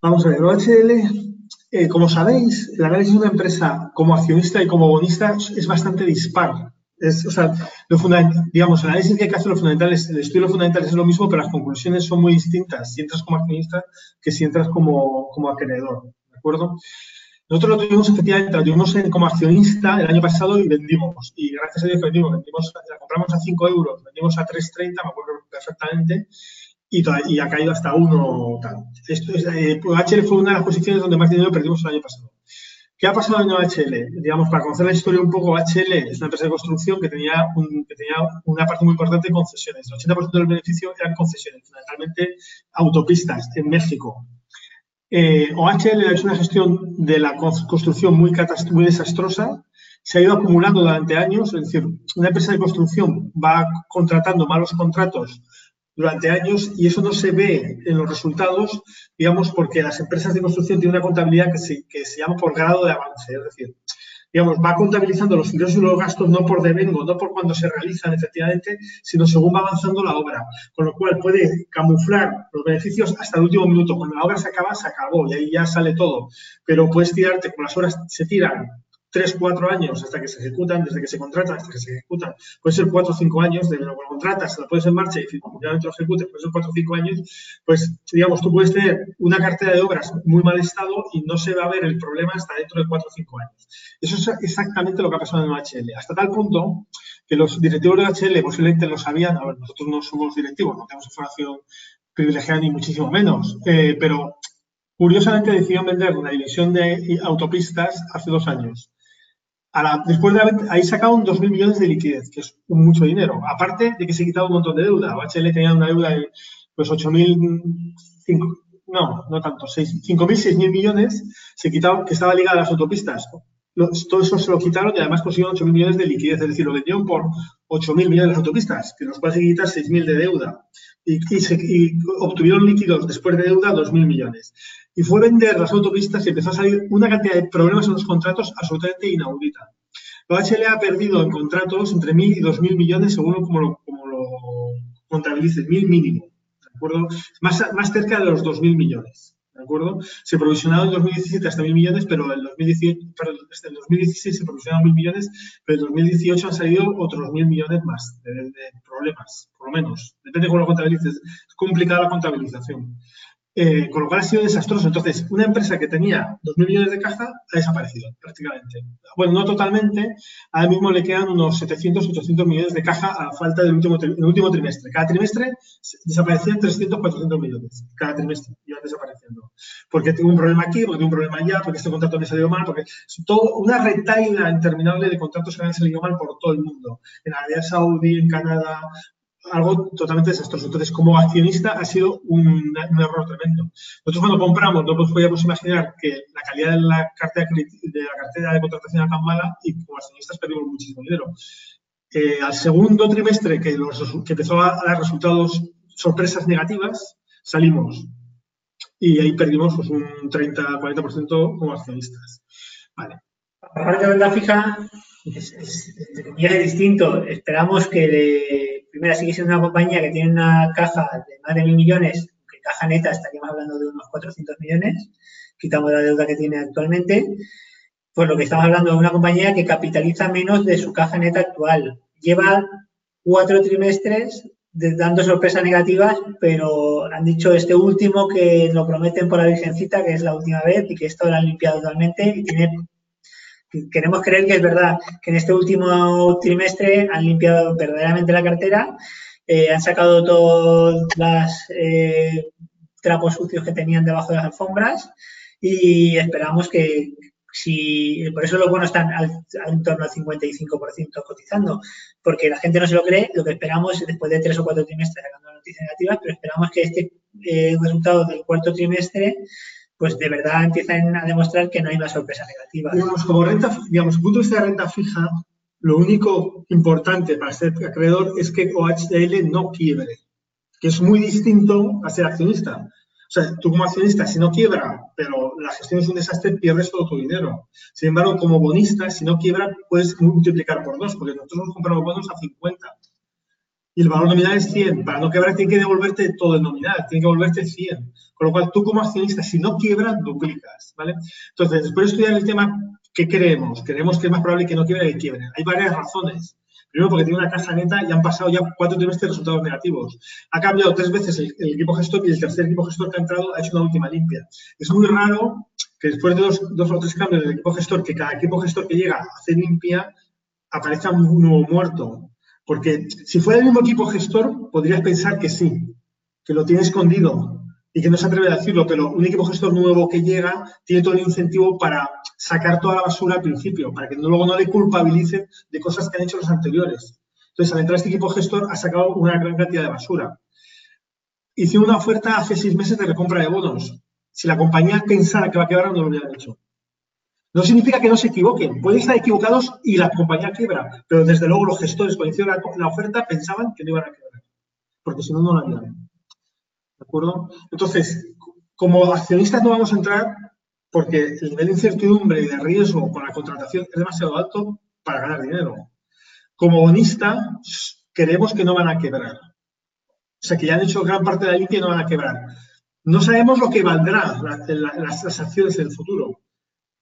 B: Vamos a ver, OHL, como sabéis, el análisis de una empresa como accionista y como bonista es bastante dispar. O sea, digamos, el análisis que hay que hacer, lo fundamental el estudio fundamental es lo mismo, pero las conclusiones son muy distintas si entras como accionista que si entras como acreedor. ¿De acuerdo? Nosotros lo tuvimos efectivamente, como accionista el año pasado y vendimos. Y gracias a Dios la compramos a 5 euros, vendimos a 3,30, me acuerdo perfectamente, y ha caído hasta 1 tal. OHL fue una de las posiciones donde más dinero perdimos el año pasado. ¿Qué ha pasado en OHL? Digamos, para conocer la historia un poco, OHL es una empresa de construcción que tenía una parte muy importante de concesiones. El 80% del beneficio eran concesiones, fundamentalmente autopistas en México. OHL ha hecho una gestión de la construcción muy desastrosa, se ha ido acumulando durante años, es decir, una empresa de construcción va contratando malos contratos durante años y eso no se ve en los resultados, digamos, porque las empresas de construcción tienen una contabilidad que se llama por grado de avance, es decir, digamos, va contabilizando los ingresos y los gastos no por devengo, no por cuando se realizan efectivamente, sino según va avanzando la obra, con lo cual puede camuflar los beneficios hasta el último minuto. Cuando la obra se acaba, se acabó y ahí ya sale todo, pero puedes tirarte, como las horas se tiran 3, 4 años hasta que se ejecutan, desde que se contratan hasta que se ejecutan. Puede ser 4 o 5 años, desde lo que lo contratas, la pones en marcha y finalmente lo ejecutes, puede ser 4 o 5 años, pues digamos, tú puedes tener una cartera de obras muy mal estado y no se va a ver el problema hasta dentro de 4 o 5 años. Eso es exactamente lo que ha pasado en OHL, hasta tal punto que los directivos de OHL posiblemente lo sabían. A ver, nosotros no somos directivos, no tenemos información privilegiada ni muchísimo menos, pero curiosamente decidieron vender la división de autopistas hace 2 años. Después de ahí sacaron 2.000 millones de liquidez, que es mucho dinero. Aparte de que se quitaba un montón de deuda. OHL tenía una deuda de pues 8.000, no tanto, 5.000, 6.000 millones, se quitaron, que estaba ligada a las autopistas. Todo eso se lo quitaron y además consiguieron 8.000 millones de liquidez, es decir, lo vendieron por 8.000 millones de autopistas, que los cuales hay que quitar 6.000 de deuda. Y obtuvieron líquidos después de deuda 2.000 millones. Y fue vender las autopistas y empezó a salir una cantidad de problemas en los contratos absolutamente inaudita. La OHL ha perdido en contratos entre 1.000 y 2.000 millones según como lo contabilices, 1.000 mínimo, ¿de acuerdo? Más cerca de los 2.000 millones, ¿de acuerdo? Se provisionaron en 2017 hasta 1.000 millones, pero en 2016 se provisionaron 1.000 millones, pero en 2018 han salido otros 1.000 millones más de problemas, por lo menos. Depende de cómo lo contabilices. Es complicada la contabilización. Con lo cual ha sido desastroso. Entonces, una empresa que tenía 2.000 millones de caja ha desaparecido prácticamente. Bueno, no totalmente. Ahora mismo le quedan unos 700, 800 millones de caja a falta del último trimestre. Cada trimestre desaparecían 300, 400 millones. Cada trimestre iban desapareciendo. Porque tengo un problema aquí, porque tengo un problema allá, porque este contrato me salió mal, porque es todo una retahíla interminable de contratos que me han salido mal por todo el mundo. En Arabia Saudí, en Canadá, algo totalmente desastroso. Entonces, como accionista ha sido un error tremendo. Nosotros cuando compramos no podíamos imaginar que la calidad de la cartera de contratación era tan mala y como accionistas perdimos muchísimo dinero. Al segundo trimestre que empezó a dar resultados, sorpresas negativas, salimos y ahí perdimos pues, un 30-40% como accionistas. Vale.
C: Aparte de renta fija, es distinto. Esperamos que primero sigue siendo una compañía que tiene una caja de más de 1.000 millones, que caja neta estaríamos hablando de unos 400 millones, quitamos la deuda que tiene actualmente, pues lo que estamos hablando de una compañía que capitaliza menos de su caja neta actual. Lleva 4 trimestres dando sorpresas negativas, pero han dicho este último que lo prometen por la Virgencita, que es la última vez y que esto lo han limpiado totalmente y queremos creer que es verdad, que en este último trimestre han limpiado verdaderamente la cartera, han sacado todos los trapos sucios que tenían debajo de las alfombras y esperamos que por eso los bonos están en torno al 55% cotizando, porque la gente no se lo cree, lo que esperamos después de 3 o 4 trimestres sacando noticias negativas, pero esperamos que este resultado del cuarto trimestre pues de verdad empiezan a demostrar que no hay una sorpresa negativa.
B: Digamos, punto de vista de renta fija, lo único importante para ser acreedor es que OHL no quiebre, que es muy distinto a ser accionista. O sea, tú como accionista, si no quiebra, pero la gestión es un desastre, pierdes todo tu dinero. Sin embargo, como bonista, si no quiebra, puedes multiplicar por 2, porque nosotros nos compramos bonos a 50. Y el valor nominal es 100. Para no quebrar, tiene que devolverte todo el nominal, tiene que devolverte 100. Con lo cual, tú como accionista, si no quiebras, duplicas, ¿vale? Entonces, después de estudiar el tema, ¿qué creemos? Creemos que es más probable que no quiebre que quiebren. Hay varias razones. Primero, porque tiene una caja neta y han pasado ya 4 trimestres de resultados negativos. Ha cambiado 3 veces el equipo gestor y el tercer equipo gestor que ha entrado ha hecho una última limpia. Es muy raro que después de dos o tres cambios del equipo gestor, que cada equipo gestor que llega a hacer limpia, aparezca un nuevo muerto. Porque si fuera el mismo equipo gestor, podrías pensar que sí, que lo tiene escondido y que no se atreve a decirlo, pero un equipo gestor nuevo que llega tiene todo el incentivo para sacar toda la basura al principio, para que luego no le culpabilicen de cosas que han hecho los anteriores. Entonces, al entrar este equipo gestor, ha sacado una gran cantidad de basura. Hice una oferta hace 6 meses de recompra de bonos. Si la compañía pensara que va a quebrar, no lo hubiera hecho. No significa que no se equivoquen, pueden estar equivocados y la compañía quiebra, pero desde luego los gestores cuando hicieron la oferta pensaban que no iban a quebrar, porque si no, no la harían. ¿De acuerdo? Entonces, como accionistas no vamos a entrar porque el nivel de incertidumbre y de riesgo con la contratación es demasiado alto para ganar dinero. Como bonista, creemos que no van a quebrar. O sea, que ya han hecho gran parte de la limpia y no van a quebrar. No sabemos lo que valdrán las acciones en el futuro,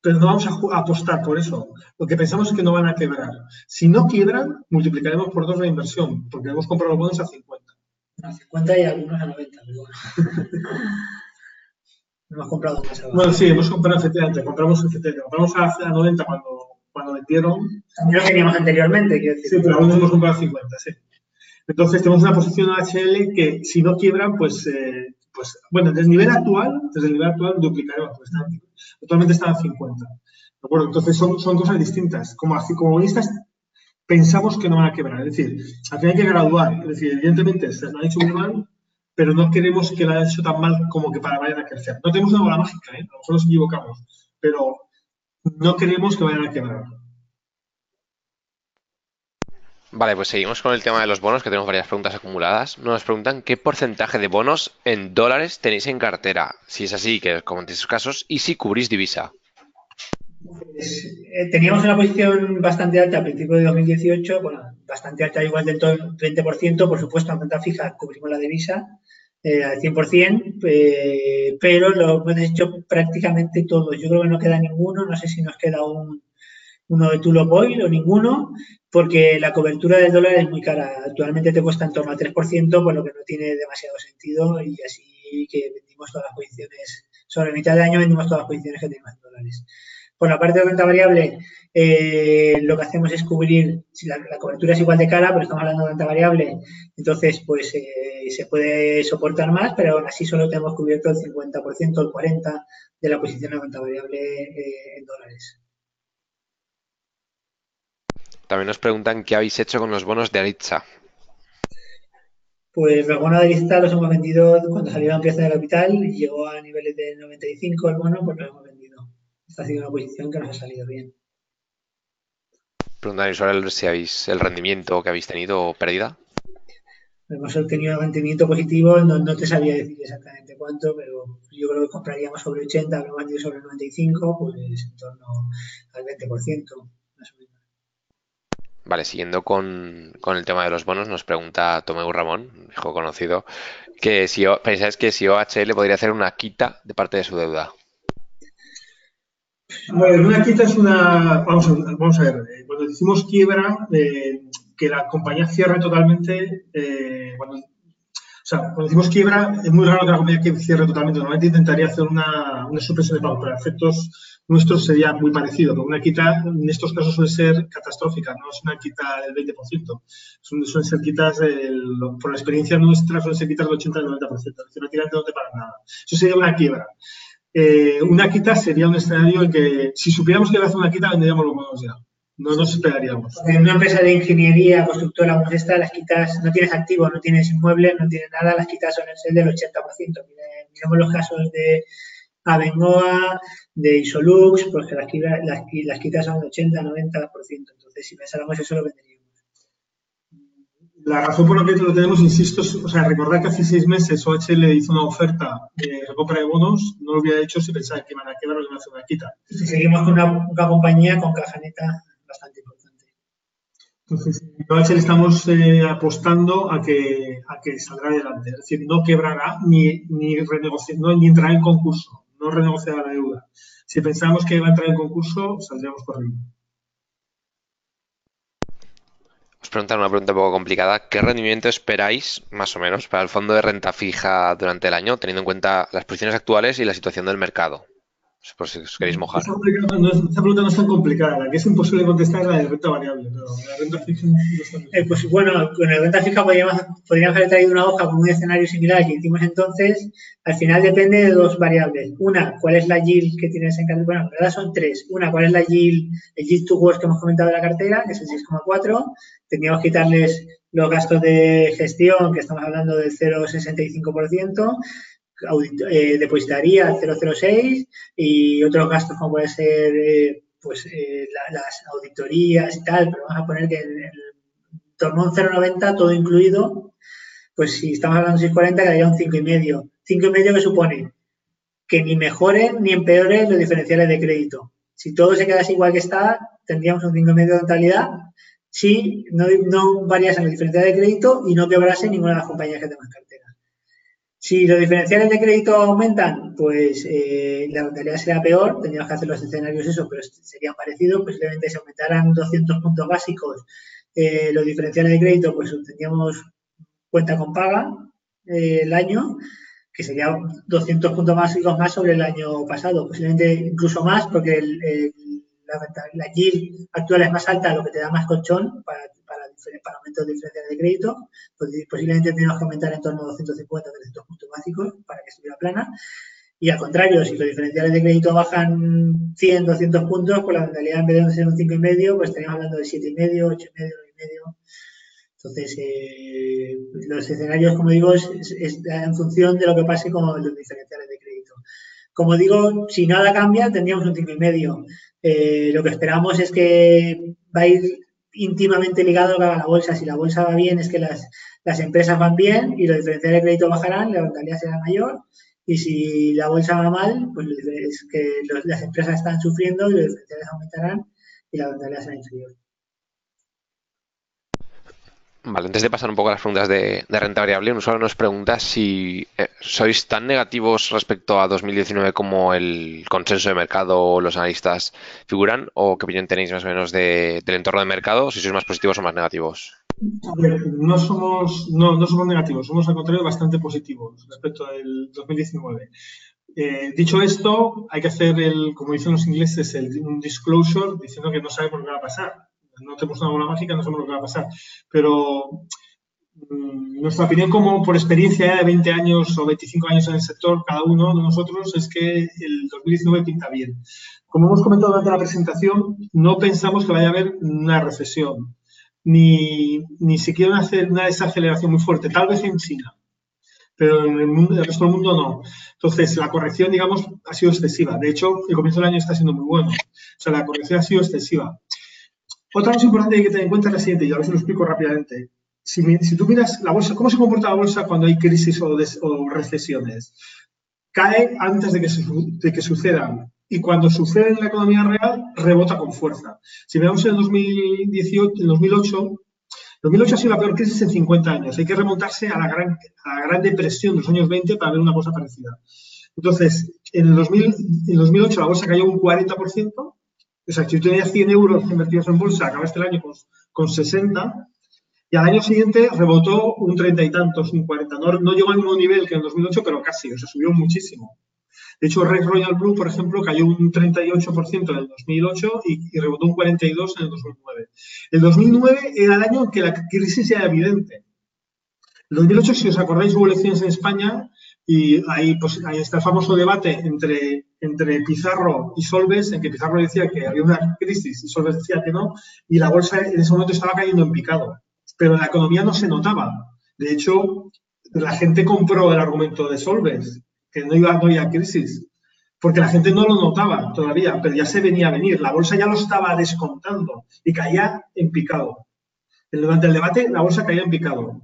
B: pero no vamos a apostar por eso. Lo que pensamos es que no van a quebrar. Si no quiebran, multiplicaremos por 2 la inversión, porque hemos comprado los bonos a 50.
C: A 50 y algunos a 90, pero bueno. Hemos comprado más abajo.
B: Bueno, sí, hemos comprado efectivamente. Compramos a 90 cuando metieron.
C: También lo teníamos anteriormente, quiero decir.
B: Sí, pero aún hemos comprado a 50, sí. Entonces tenemos una posición HL que si no quiebran, pues bueno, desde el nivel actual duplicaremos. Actualmente están a 50. ¿De acuerdo? Entonces son cosas distintas. Como bonistas pensamos que no van a quebrar. Es decir, al final hay que graduar. Es decir, evidentemente se lo han hecho muy mal, pero no queremos que lo hayan hecho tan mal como que para vayan a crecer. No tenemos una bola mágica, ¿eh? A lo mejor nos equivocamos, pero no queremos que vayan a quebrar.
A: Vale, pues seguimos con el tema de los bonos, que tenemos varias preguntas acumuladas. Nos preguntan qué porcentaje de bonos en dólares tenéis en cartera, si es así, que comentéis sus casos, y si cubrís divisa.
C: Pues, teníamos una posición bastante alta al principio de 2018, bueno, bastante alta, igual del todo el 20%, por supuesto, en renta fija cubrimos la divisa al 100%, pero lo hemos hecho prácticamente todos. Yo creo que no queda ninguno, no sé si nos queda uno de Tulip Oil o ninguno, porque la cobertura del dólar es muy cara. Actualmente te cuesta en torno al 3%, por lo que no tiene demasiado sentido y así que vendimos todas las posiciones, sobre mitad de año vendimos todas las posiciones que teníamos en dólares. Por la parte de renta variable, lo que hacemos es cubrir, si la cobertura es igual de cara, pero estamos hablando de renta variable, entonces pues se puede soportar más, pero aún así solo tenemos cubierto el 50%, el 40% de la posición de renta variable en dólares.
A: También nos preguntan qué habéis hecho con los bonos de Aritza.
C: Pues los bonos de lista los hemos vendido cuando salió la ampliación de capital y llegó a niveles de 95 el bono, pues los hemos vendido. Esta ha sido una posición que nos ha salido bien.
A: Preguntan sobre si habéis el rendimiento que habéis tenido o pérdida.
C: Hemos obtenido rendimiento positivo, no te sabía decir exactamente cuánto, pero yo creo que compraríamos sobre 80, habremos vendido sobre 95, pues en torno al 20%, más o menos.
A: Vale, siguiendo con el tema de los bonos, nos pregunta Tomeu Ramón, hijo conocido, que si pensáis que si OHL podría hacer una quita de parte de su deuda.
B: Bueno, una quita es una. Vamos a ver. Cuando decimos quiebra, que la compañía cierre totalmente. O sea, cuando decimos quiebra, es muy raro que la compañía que cierre totalmente. Normalmente intentaría hacer una supresión de pago. Para efectos nuestros sería muy parecido, pero una quita en estos casos suele ser catastrófica, no es una quita del 20%. Suelen ser quitas, por la experiencia nuestra, suelen ser quitas del 80 al 90%. Es decir, prácticamente no te pagan nada. Eso sería una quiebra. Una quita sería un escenario en que, si supiéramos que iba a hacer una quita, venderíamos los bonos ya. No nos esperaríamos.
C: En una empresa de ingeniería, constructora como esta, las quitas, no tienes activos, no tienes inmuebles, no tienes nada, las quitas son el del 80%. Miremos los casos de Abengoa, de Isolux, porque las quitas son del 80-90%. Entonces, si pensáramos eso, lo venderíamos.
B: La razón por la que lo tenemos, insisto, o sea, recordar que hace 6 meses OHL hizo una oferta de recompra de bonos, no lo hubiera hecho si pensaba que iban a quebrar o iban a hacer una quita.
C: Y seguimos con una compañía con caja neta bastante importante.
B: Entonces, en OHL estamos apostando a que saldrá adelante. Es decir, no quebrará ni entrará en concurso, no renegociará la deuda. Si pensamos que va a entrar en concurso, saldríamos corriendo.
A: Os preguntar una pregunta un poco complicada. ¿Qué rendimiento esperáis, más o menos, para el fondo de renta fija durante el año, teniendo en cuenta las posiciones actuales y la situación del mercado? Por si os queréis mojar.
B: Esa pregunta no es tan complicada. La que es imposible contestar es la de renta variable, pero la renta fija no es tan
C: pues bueno, con la renta fija podríamos haber traído una hoja con un escenario similar que hicimos entonces. Al final depende de dos variables. Una, cuál es la yield que tienes en cartera. Bueno, en realidad son tres. Una, cuál es la yield, el yield to worst que hemos comentado de la cartera, que es el 6,4. Tendríamos que quitarles los gastos de gestión, que estamos hablando del 0,65%. Depositaría 0,06 y otros gastos como puede ser las auditorías y tal, pero vamos a poner que en torno a un 0,90 todo incluido, pues si estamos hablando de 6,40 quedaría un 5,5. 5,5 que supone que ni mejoren ni empeoren los diferenciales de crédito. Si todo se quedase igual que está, tendríamos un 5,5 de rentabilidad si no variasen los diferenciales de crédito y no quebrase ninguna de las compañías que tenemos en cartera. Si los diferenciales de crédito aumentan, pues la rentabilidad será peor, tendríamos que hacer los escenarios eso, pero serían parecidos, posiblemente si aumentaran 200 puntos básicos los diferenciales de crédito, pues tendríamos cuenta con paga el año, que sería 200 puntos básicos más sobre el año pasado, posiblemente incluso más, porque la yield actual es más alta, lo que te da más colchón para aumentos de diferenciales de crédito, pues posiblemente tenemos que aumentar en torno a 250 o 300 puntos básicos para que estuviera plana. Y al contrario, si los diferenciales de crédito bajan 100, 200 puntos, pues la rentabilidad en vez de ser un 5,5, pues estaríamos hablando de 7,5, 8,5, 9,5. Entonces, los escenarios, como digo, es en función de lo que pase con los diferenciales de crédito. Como digo, si nada cambia, tendríamos un 5,5. Lo que esperamos es que va a ir íntimamente ligado a lo que haga la bolsa. Si la bolsa va bien, es que las empresas van bien y los diferenciales de crédito bajarán, la rentabilidad será mayor. Y si la bolsa va mal, pues es que las empresas están sufriendo y los diferenciales aumentarán y la rentabilidad será inferior.
A: Vale, antes de pasar un poco a las preguntas de renta variable, un usuario nos pregunta si sois tan negativos respecto a 2019 como el consenso de mercado o los analistas figuran, o qué opinión tenéis más o menos del entorno de mercado, si sois más positivos o más negativos.
B: A ver, no somos negativos, somos al contrario bastante positivos respecto al 2019. Dicho esto, hay que hacer como dicen los ingleses, un disclosure diciendo que no sabemos lo que va a pasar. No tenemos una bola mágica, no sabemos lo que va a pasar. Pero nuestra opinión, como por experiencia de 20 años o 25 años en el sector, cada uno de nosotros, es que el 2019 pinta bien. Como hemos comentado durante la presentación, no pensamos que vaya a haber una recesión, ni siquiera una desaceleración muy fuerte, tal vez en China, pero en el resto del mundo no. Entonces, la corrección, digamos, ha sido excesiva. De hecho, el comienzo del año está siendo muy bueno. O sea, la corrección ha sido excesiva. Otra cosa importante que hay que tener en cuenta es la siguiente, y a ver si lo explico rápidamente. Si tú miras la bolsa, ¿cómo se comporta la bolsa cuando hay crisis o recesiones? Cae antes de que sucedan. Y cuando sucede en la economía real, rebota con fuerza. Si miramos en el 2008 ha sido la peor crisis en 50 años. Hay que remontarse a la gran depresión de los años 20 para ver una cosa parecida. Entonces, en 2008 la bolsa cayó un 40%. O sea, si tú tenías 100 euros invertidos en bolsa, acabaste el año con 60, y al año siguiente rebotó un 30 y tantos, un 40. No llegó al mismo nivel que en 2008, pero casi, o sea, subió muchísimo. De hecho, Red Royal Blue, por ejemplo, cayó un 38% en el 2008 y rebotó un 42% en el 2009. El 2009 era el año en que la crisis era evidente. En 2008, si os acordáis, hubo elecciones en España y ahí, pues, ahí está el famoso debate entre Pizarro y Solbes, en que Pizarro decía que había una crisis y Solbes decía que no, y la bolsa en ese momento estaba cayendo en picado. Pero la economía no se notaba. De hecho, la gente compró el argumento de Solbes, que no había crisis, porque la gente no lo notaba todavía, pero ya se venía a venir. La bolsa ya lo estaba descontando y caía en picado. Durante el debate, la bolsa caía en picado.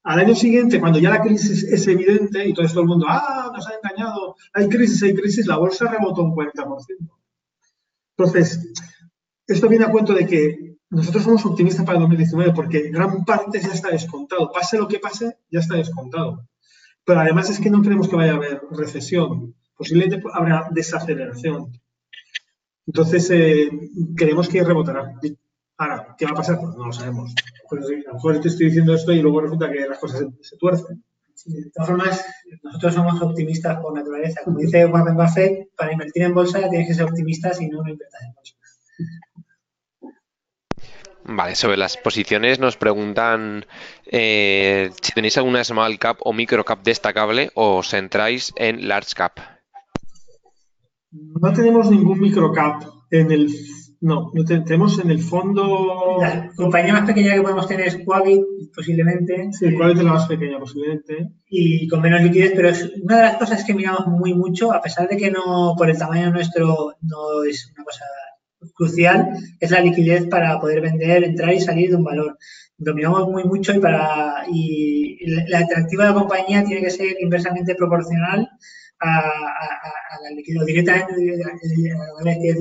B: Al año siguiente, cuando ya la crisis es evidente y todo el mundo, nos ha engañado, hay crisis, la bolsa rebotó un 40%. Entonces, esto viene a cuento de que nosotros somos optimistas para el 2019 porque gran parte ya está descontado. Pase lo que pase, ya está descontado. Pero además es que no creemos que vaya a haber recesión. Posiblemente habrá desaceleración. Entonces, creemos que rebotará. Ahora, ¿qué va a pasar? Pues no lo sabemos. Pues, a lo mejor te estoy diciendo esto y luego resulta que las cosas se tuercen.
C: Sí, de todas formas, nosotros somos optimistas por naturaleza. Como dice Warren Buffett, para invertir en bolsa tienes que ser optimista, si no, no inviertas en bolsa.
A: Vale, sobre las posiciones nos preguntan si tenéis alguna small cap o micro cap destacable o os centráis en large cap.
B: No tenemos ningún microcap en el... No, tenemos en el fondo...
C: La compañía más pequeña que podemos tener es Quabit, posiblemente.
B: Sí, Quabit es la más pequeña, posiblemente.
C: Y con menos liquidez, pero es una de las cosas que miramos muy mucho, a pesar de que no, por el tamaño nuestro, no es una cosa crucial, es la liquidez para poder vender, entrar y salir de un valor. Lo miramos muy mucho y la atractiva de la compañía tiene que ser inversamente proporcional a la liquidez, directamente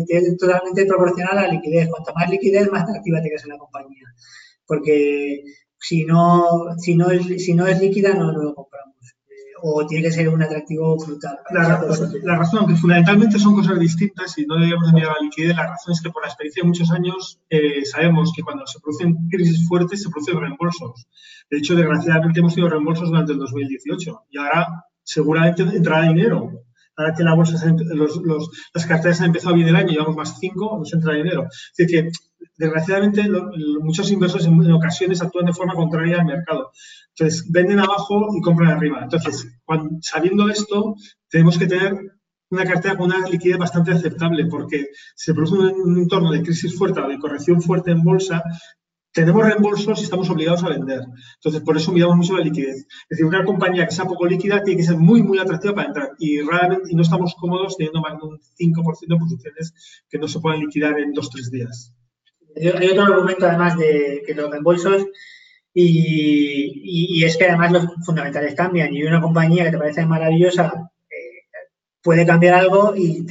C: es totalmente proporcional a la liquidez. Cuanto más liquidez, más atractiva tiene que ser la compañía. Porque si no es líquida, no lo compramos. O tiene que ser un atractivo brutal.
B: La razón, aunque fundamentalmente son cosas distintas y no deberíamos mirar la liquidez, la razón es que por la experiencia de muchos años sabemos que cuando se producen crisis fuertes se producen reembolsos. De hecho, desgraciadamente hemos tenido reembolsos durante el 2018 y ahora seguramente entrará dinero. Ahora que la bolsa, las carteras han empezado bien el año, llevamos más 5, nos entra dinero. Es decir, que desgraciadamente muchos inversores en ocasiones actúan de forma contraria al mercado. Entonces, venden abajo y compran arriba. Entonces, sabiendo esto, tenemos que tener una cartera con una liquidez bastante aceptable porque si se produce un entorno de crisis fuerte o de corrección fuerte en bolsa, tenemos reembolsos y estamos obligados a vender. Entonces, por eso miramos mucho la liquidez. Es decir, una compañía que sea poco líquida tiene que ser muy, muy atractiva para entrar. Y no estamos cómodos teniendo más de un 5% de posiciones que no se puedan liquidar en 2 o 3 días.
C: Hay otro argumento, además, de que los reembolsos, y es que además los fundamentales cambian. Y una compañía que te parece maravillosa puede cambiar algo y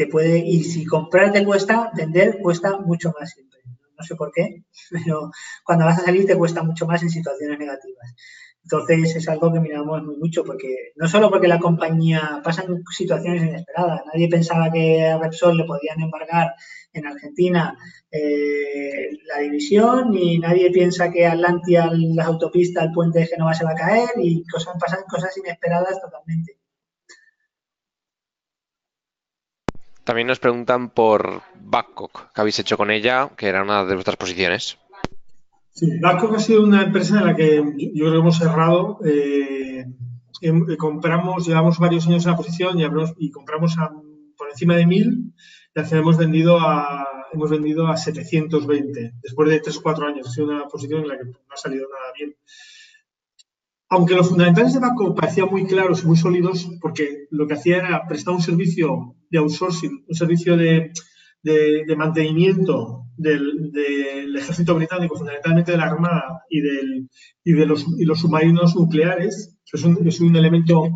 C: si comprar te cuesta, vender cuesta mucho más siempre. No sé por qué, pero cuando vas a salir te cuesta mucho más en situaciones negativas. Entonces es algo que miramos muy mucho, porque no solo porque la compañía pasan situaciones inesperadas. Nadie pensaba que a Repsol le podían embargar en Argentina la división, ni nadie piensa que Atlantia, las autopistas, el puente de Génova se va a caer y pasan cosas inesperadas totalmente.
A: También nos preguntan por Babcock, ¿qué habéis hecho con ella? Que era una de vuestras posiciones.
B: Sí, Babcock ha sido una empresa en la que yo creo que hemos cerrado. Llevamos varios años en la posición y compramos por encima de 1.000 y al final hemos vendido a 720 después de 3 o 4 años. Ha sido una posición en la que no ha salido nada bien. Aunque los fundamentales de Babcock parecían muy claros y muy sólidos, porque lo que hacía era prestar un servicio de outsourcing, un servicio de mantenimiento del ejército británico, fundamentalmente de la Armada y de los submarinos nucleares, que es un elemento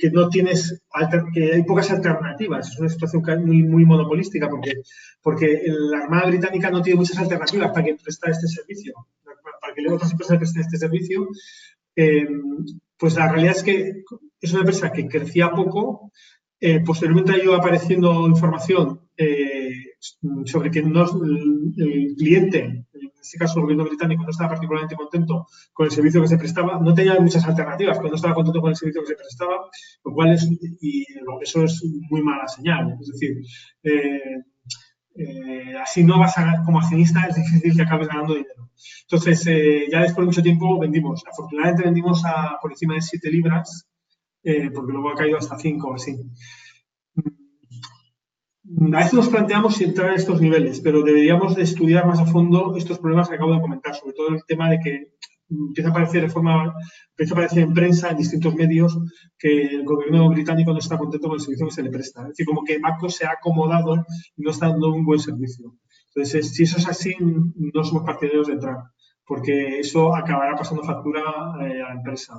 B: que no tienes, que hay pocas alternativas. Es una situación muy, muy monopolística porque la Armada británica no tiene muchas alternativas para que preste este servicio, para que otras empresas presten este servicio. Pues la realidad es que es una empresa que crecía poco, Posteriormente ha ido apareciendo información sobre que el cliente, en este caso el gobierno británico, no estaba particularmente contento con el servicio que se prestaba, no tenía muchas alternativas, pero no estaba contento con el servicio que se prestaba, lo cual eso es muy mala señal. Es decir, así no vas a, como accionista, es difícil que acabes ganando dinero. Entonces, ya después de mucho tiempo vendimos. Afortunadamente vendimos por encima de 7 libras, porque luego ha caído hasta 5 o así. A veces nos planteamos si entrar en estos niveles, pero deberíamos de estudiar más a fondo estos problemas que acabo de comentar, sobre todo el tema de que empieza a aparecer en prensa, en distintos medios, que el gobierno británico no está contento con el servicio que se le presta. Es decir, como que Banco se ha acomodado y no está dando un buen servicio. Entonces, si eso es así, no somos partidarios de entrar, porque eso acabará pasando factura a la empresa.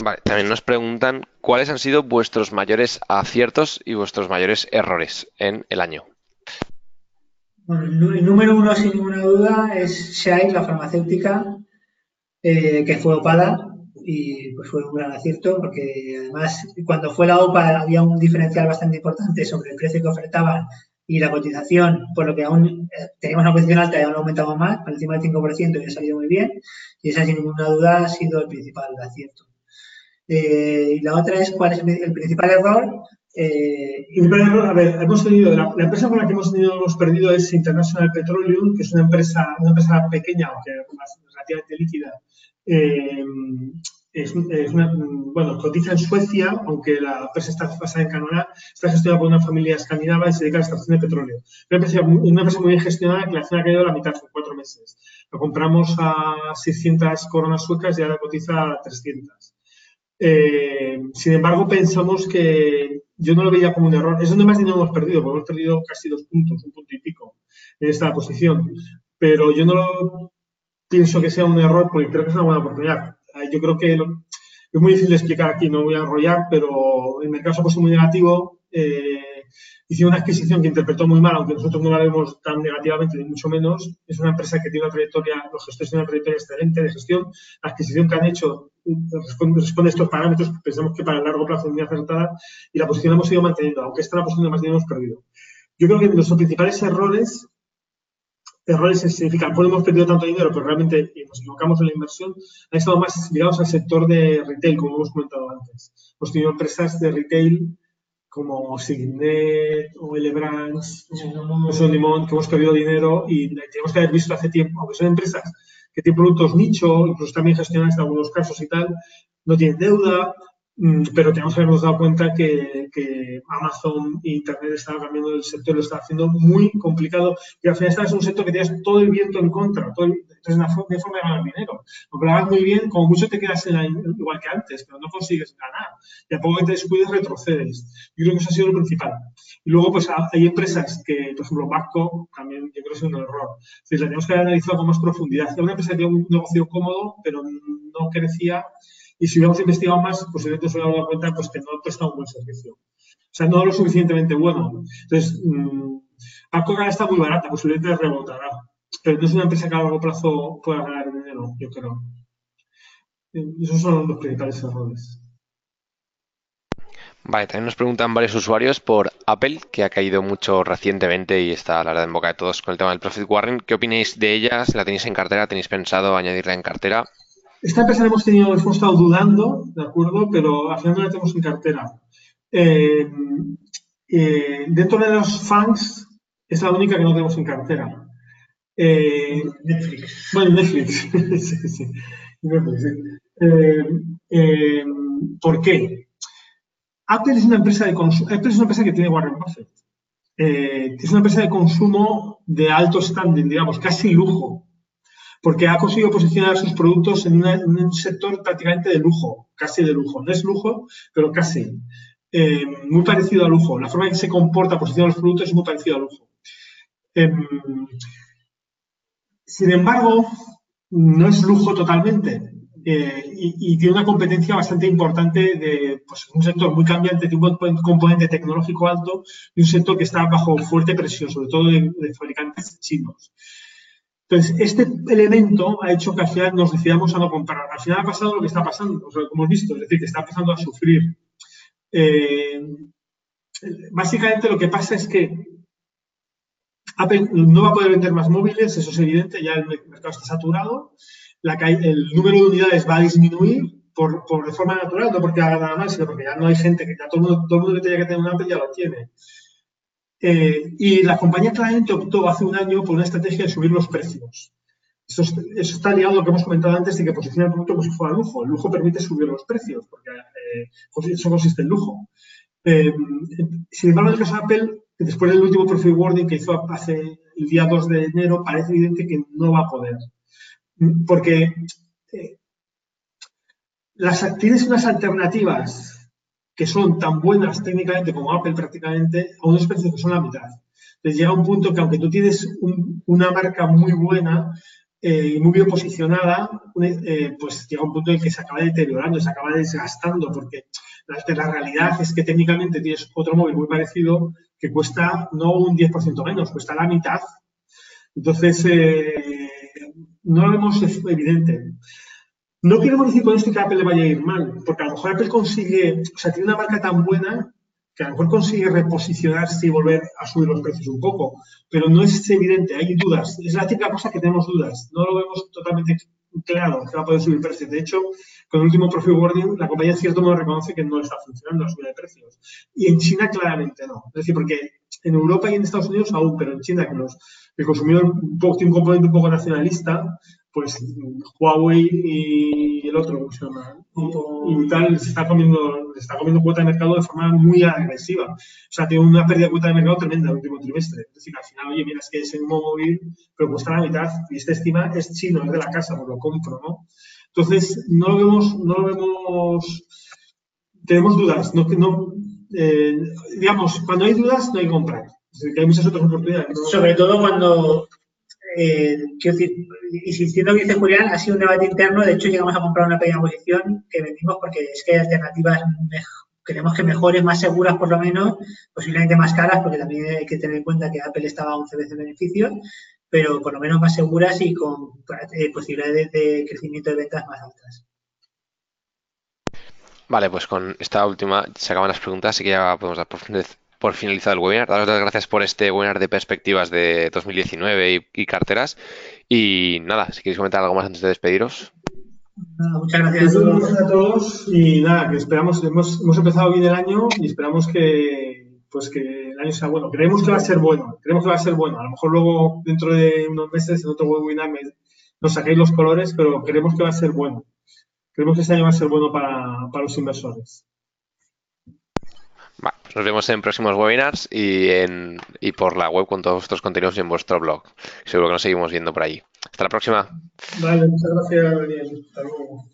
A: Vale, también nos preguntan cuáles han sido vuestros mayores aciertos y vuestros mayores errores en el año.
C: Bueno, el número uno, sin ninguna duda, es Shire, la farmacéutica, que fue OPADA y pues fue un gran acierto porque además cuando fue la OPA había un diferencial bastante importante sobre el precio que ofertaban y la cotización, por lo que aún teníamos una posición alta y aún aumentamos más, por encima del 5% y ha salido muy bien y esa sin ninguna duda ha sido el principal acierto. Y la otra es cuál es el principal error.
B: A ver, hemos tenido, la empresa con la que hemos perdido es International Petroleum, que es una empresa pequeña, aunque relativamente líquida. Bueno, cotiza en Suecia, aunque la empresa está basada en Canadá, está gestionada por una familia escandinava y se dedica a la extracción de petróleo. Una empresa muy bien gestionada que la acción ha caído a la mitad, en 4 meses. Lo compramos a 600 coronas suecas y ahora cotiza a 300. Sin embargo, pensamos que yo no lo veía como un error. Es donde más dinero hemos perdido, porque hemos perdido casi 2 puntos, 1 punto y pico en esta posición. Pero yo no lo pienso que sea un error porque creo que es una buena oportunidad. Yo creo que es muy difícil de explicar aquí, no voy a enrollar, pero el mercado se ha puesto muy negativo. Hicieron una adquisición que interpretó muy mal, aunque nosotros no la vemos tan negativamente, ni mucho menos. Es una empresa que tiene una trayectoria, los gestores tienen una trayectoria excelente de gestión. La adquisición que han hecho responde a estos parámetros, pensamos que para el largo plazo es muy acertada y la posición la hemos ido manteniendo, aunque esta es la posición de más dinero hemos perdido. Yo creo que nuestros principales errores significan, pues hemos perdido tanto dinero, pero realmente nos equivocamos en la inversión, han estado más ligados al sector de retail, como hemos comentado antes. Hemos tenido empresas de retail como Signet o L-Brands, Son Limón, que hemos perdido dinero y tenemos que haber visto hace tiempo, aunque son empresas que tienen productos nicho, incluso también gestionadas en algunos casos y tal, no tienen deuda, pero tenemos que habernos dado cuenta que Amazon e Internet estaban cambiando el sector, lo estaba haciendo muy complicado y al final es un sector que tienes todo el viento en contra, entonces no hay forma de ganar dinero. Lo hagas muy bien, como mucho te quedas igual que antes, pero no consigues ganar. Y a poco que te descuides retrocedes. Yo creo que eso ha sido lo principal. Y luego pues hay empresas que, por ejemplo, Bapco, también yo creo que es un error. Es decir, la tenemos que haber analizado con más profundidad. Es una empresa que tiene un negocio cómodo, pero no crecía. Y si hubiéramos investigado más, posiblemente nos hubiéramos dado cuenta pues, que no presta un buen servicio. O sea, no lo suficientemente bueno. Entonces, Bapco ahora está muy barata, posiblemente rebotará. Pero no es una empresa que a largo plazo pueda ganar dinero, yo creo. Esos son los principales errores.
A: Vale, también nos preguntan varios usuarios por Apple, que ha caído mucho recientemente y está, la verdad, en boca de todos con el tema del Profit Warning. ¿Qué opináis de ella? ¿Si la tenéis en cartera? ¿Tenéis pensado añadirla en cartera?
B: Esta empresa la hemos estado dudando, ¿de acuerdo? Pero al final no la tenemos en cartera. Dentro de los fans, es la única que no tenemos en cartera.
C: Netflix.
B: Bueno, Netflix. Sí, sí. Netflix, sí. ¿Por qué? Apple es una empresa de consumo. Apple es una empresa que tiene Warren Buffett. Es una empresa de consumo de alto standing, digamos, casi lujo. Porque ha conseguido posicionar sus productos en un sector prácticamente de lujo, casi de lujo. No es lujo, pero casi. Muy parecido a lujo. La forma en que se comporta, posiciona los productos es muy parecido a lujo. Sin embargo, no es lujo totalmente. Y tiene una competencia bastante importante de pues, un sector muy cambiante, tiene un componente tecnológico alto y un sector que está bajo fuerte presión, sobre todo de fabricantes chinos. Entonces, este elemento ha hecho que al final nos decidamos a no comprar. Al final ha pasado lo que está pasando, o sea, como hemos visto, es decir, que está empezando a sufrir. Básicamente lo que pasa es que Apple no va a poder vender más móviles, eso es evidente, ya el mercado está saturado, el número de unidades va a disminuir de forma natural, no porque haga nada más, sino porque ya no hay gente, que ya todo el mundo que tenía que tener un Apple ya lo tiene. Y la compañía claramente optó hace un año por una estrategia de subir los precios. Eso está ligado a lo que hemos comentado antes de que posiciona el producto como si fuera lujo. El lujo permite subir los precios, porque eso consiste en lujo. Sin embargo, en el caso de Apple, después del último profit warning que hizo hace el día 2 de enero, parece evidente que no va a poder. Porque tienes unas alternativas que son tan buenas técnicamente como Apple prácticamente, a unos precios que son la mitad. Entonces llega un punto que aunque tú tienes una marca muy buena y muy bien posicionada, pues llega un punto en el que se acaba deteriorando, se acaba desgastando, porque la realidad es que técnicamente tienes otro móvil muy parecido que cuesta no un 10% menos, cuesta la mitad. Entonces, no lo vemos evidente. No queremos decir con esto que a Apple le vaya a ir mal, porque a lo mejor Apple consigue, o sea, tiene una marca tan buena que a lo mejor consigue reposicionarse y volver a subir los precios un poco, pero no es evidente, hay dudas. Es la típica cosa que tenemos dudas, no lo vemos totalmente claro que va a poder subir precios. De hecho, con el último profit warning, la compañía en cierto modo reconoce que no está funcionando la subida de precios. Y en China claramente no. Es decir, porque en Europa y en Estados Unidos aún, pero en China, que el consumidor tiene un componente un poco nacionalista, pues Huawei y el otro, ¿cómo se llama? Y tal, se está comiendo cuota de mercado de forma muy agresiva. O sea, tiene una pérdida de cuota de mercado tremenda el último trimestre. Es decir, al final, oye, mira, es que es el mismo móvil, pero cuesta la mitad. Y estima es chino, es de la casa, pues lo compro, ¿no? Entonces, no lo vemos, tenemos dudas. Digamos, cuando hay dudas, no hay que comprar. Es decir, que hay muchas otras oportunidades, ¿no?
C: Sobre todo cuando, quiero decir, insistiendo que dice Julián, ha sido un debate interno. De hecho, llegamos a comprar una pequeña posición que vendimos porque es que hay alternativas, queremos que mejores, más seguras por lo menos, posiblemente más caras, porque también hay que tener en cuenta que Apple estaba a 11 veces beneficios, pero por lo menos más seguras y con posibilidades de crecimiento de ventas más altas.
A: Vale, pues con esta última se acaban las preguntas, así que ya podemos dar por finalizado el webinar. Daros las gracias por este webinar de perspectivas de 2019 y carteras. Y nada, si queréis comentar algo más antes de despediros.
C: Muchas gracias
B: a todos. Y nada, que esperamos, hemos empezado bien el año y esperamos que el año sea bueno. Creemos que va a ser bueno, A lo mejor luego, dentro de unos meses, en otro webinar nos saquéis los colores, pero creemos que va a ser bueno. Creemos que este año va a ser bueno para los inversores.
A: Vale, pues nos vemos en próximos webinars y por la web con todos vuestros contenidos y en vuestro blog. Seguro que nos seguimos viendo por allí. Hasta la próxima.
B: Vale, muchas gracias, Daniel. Hasta luego.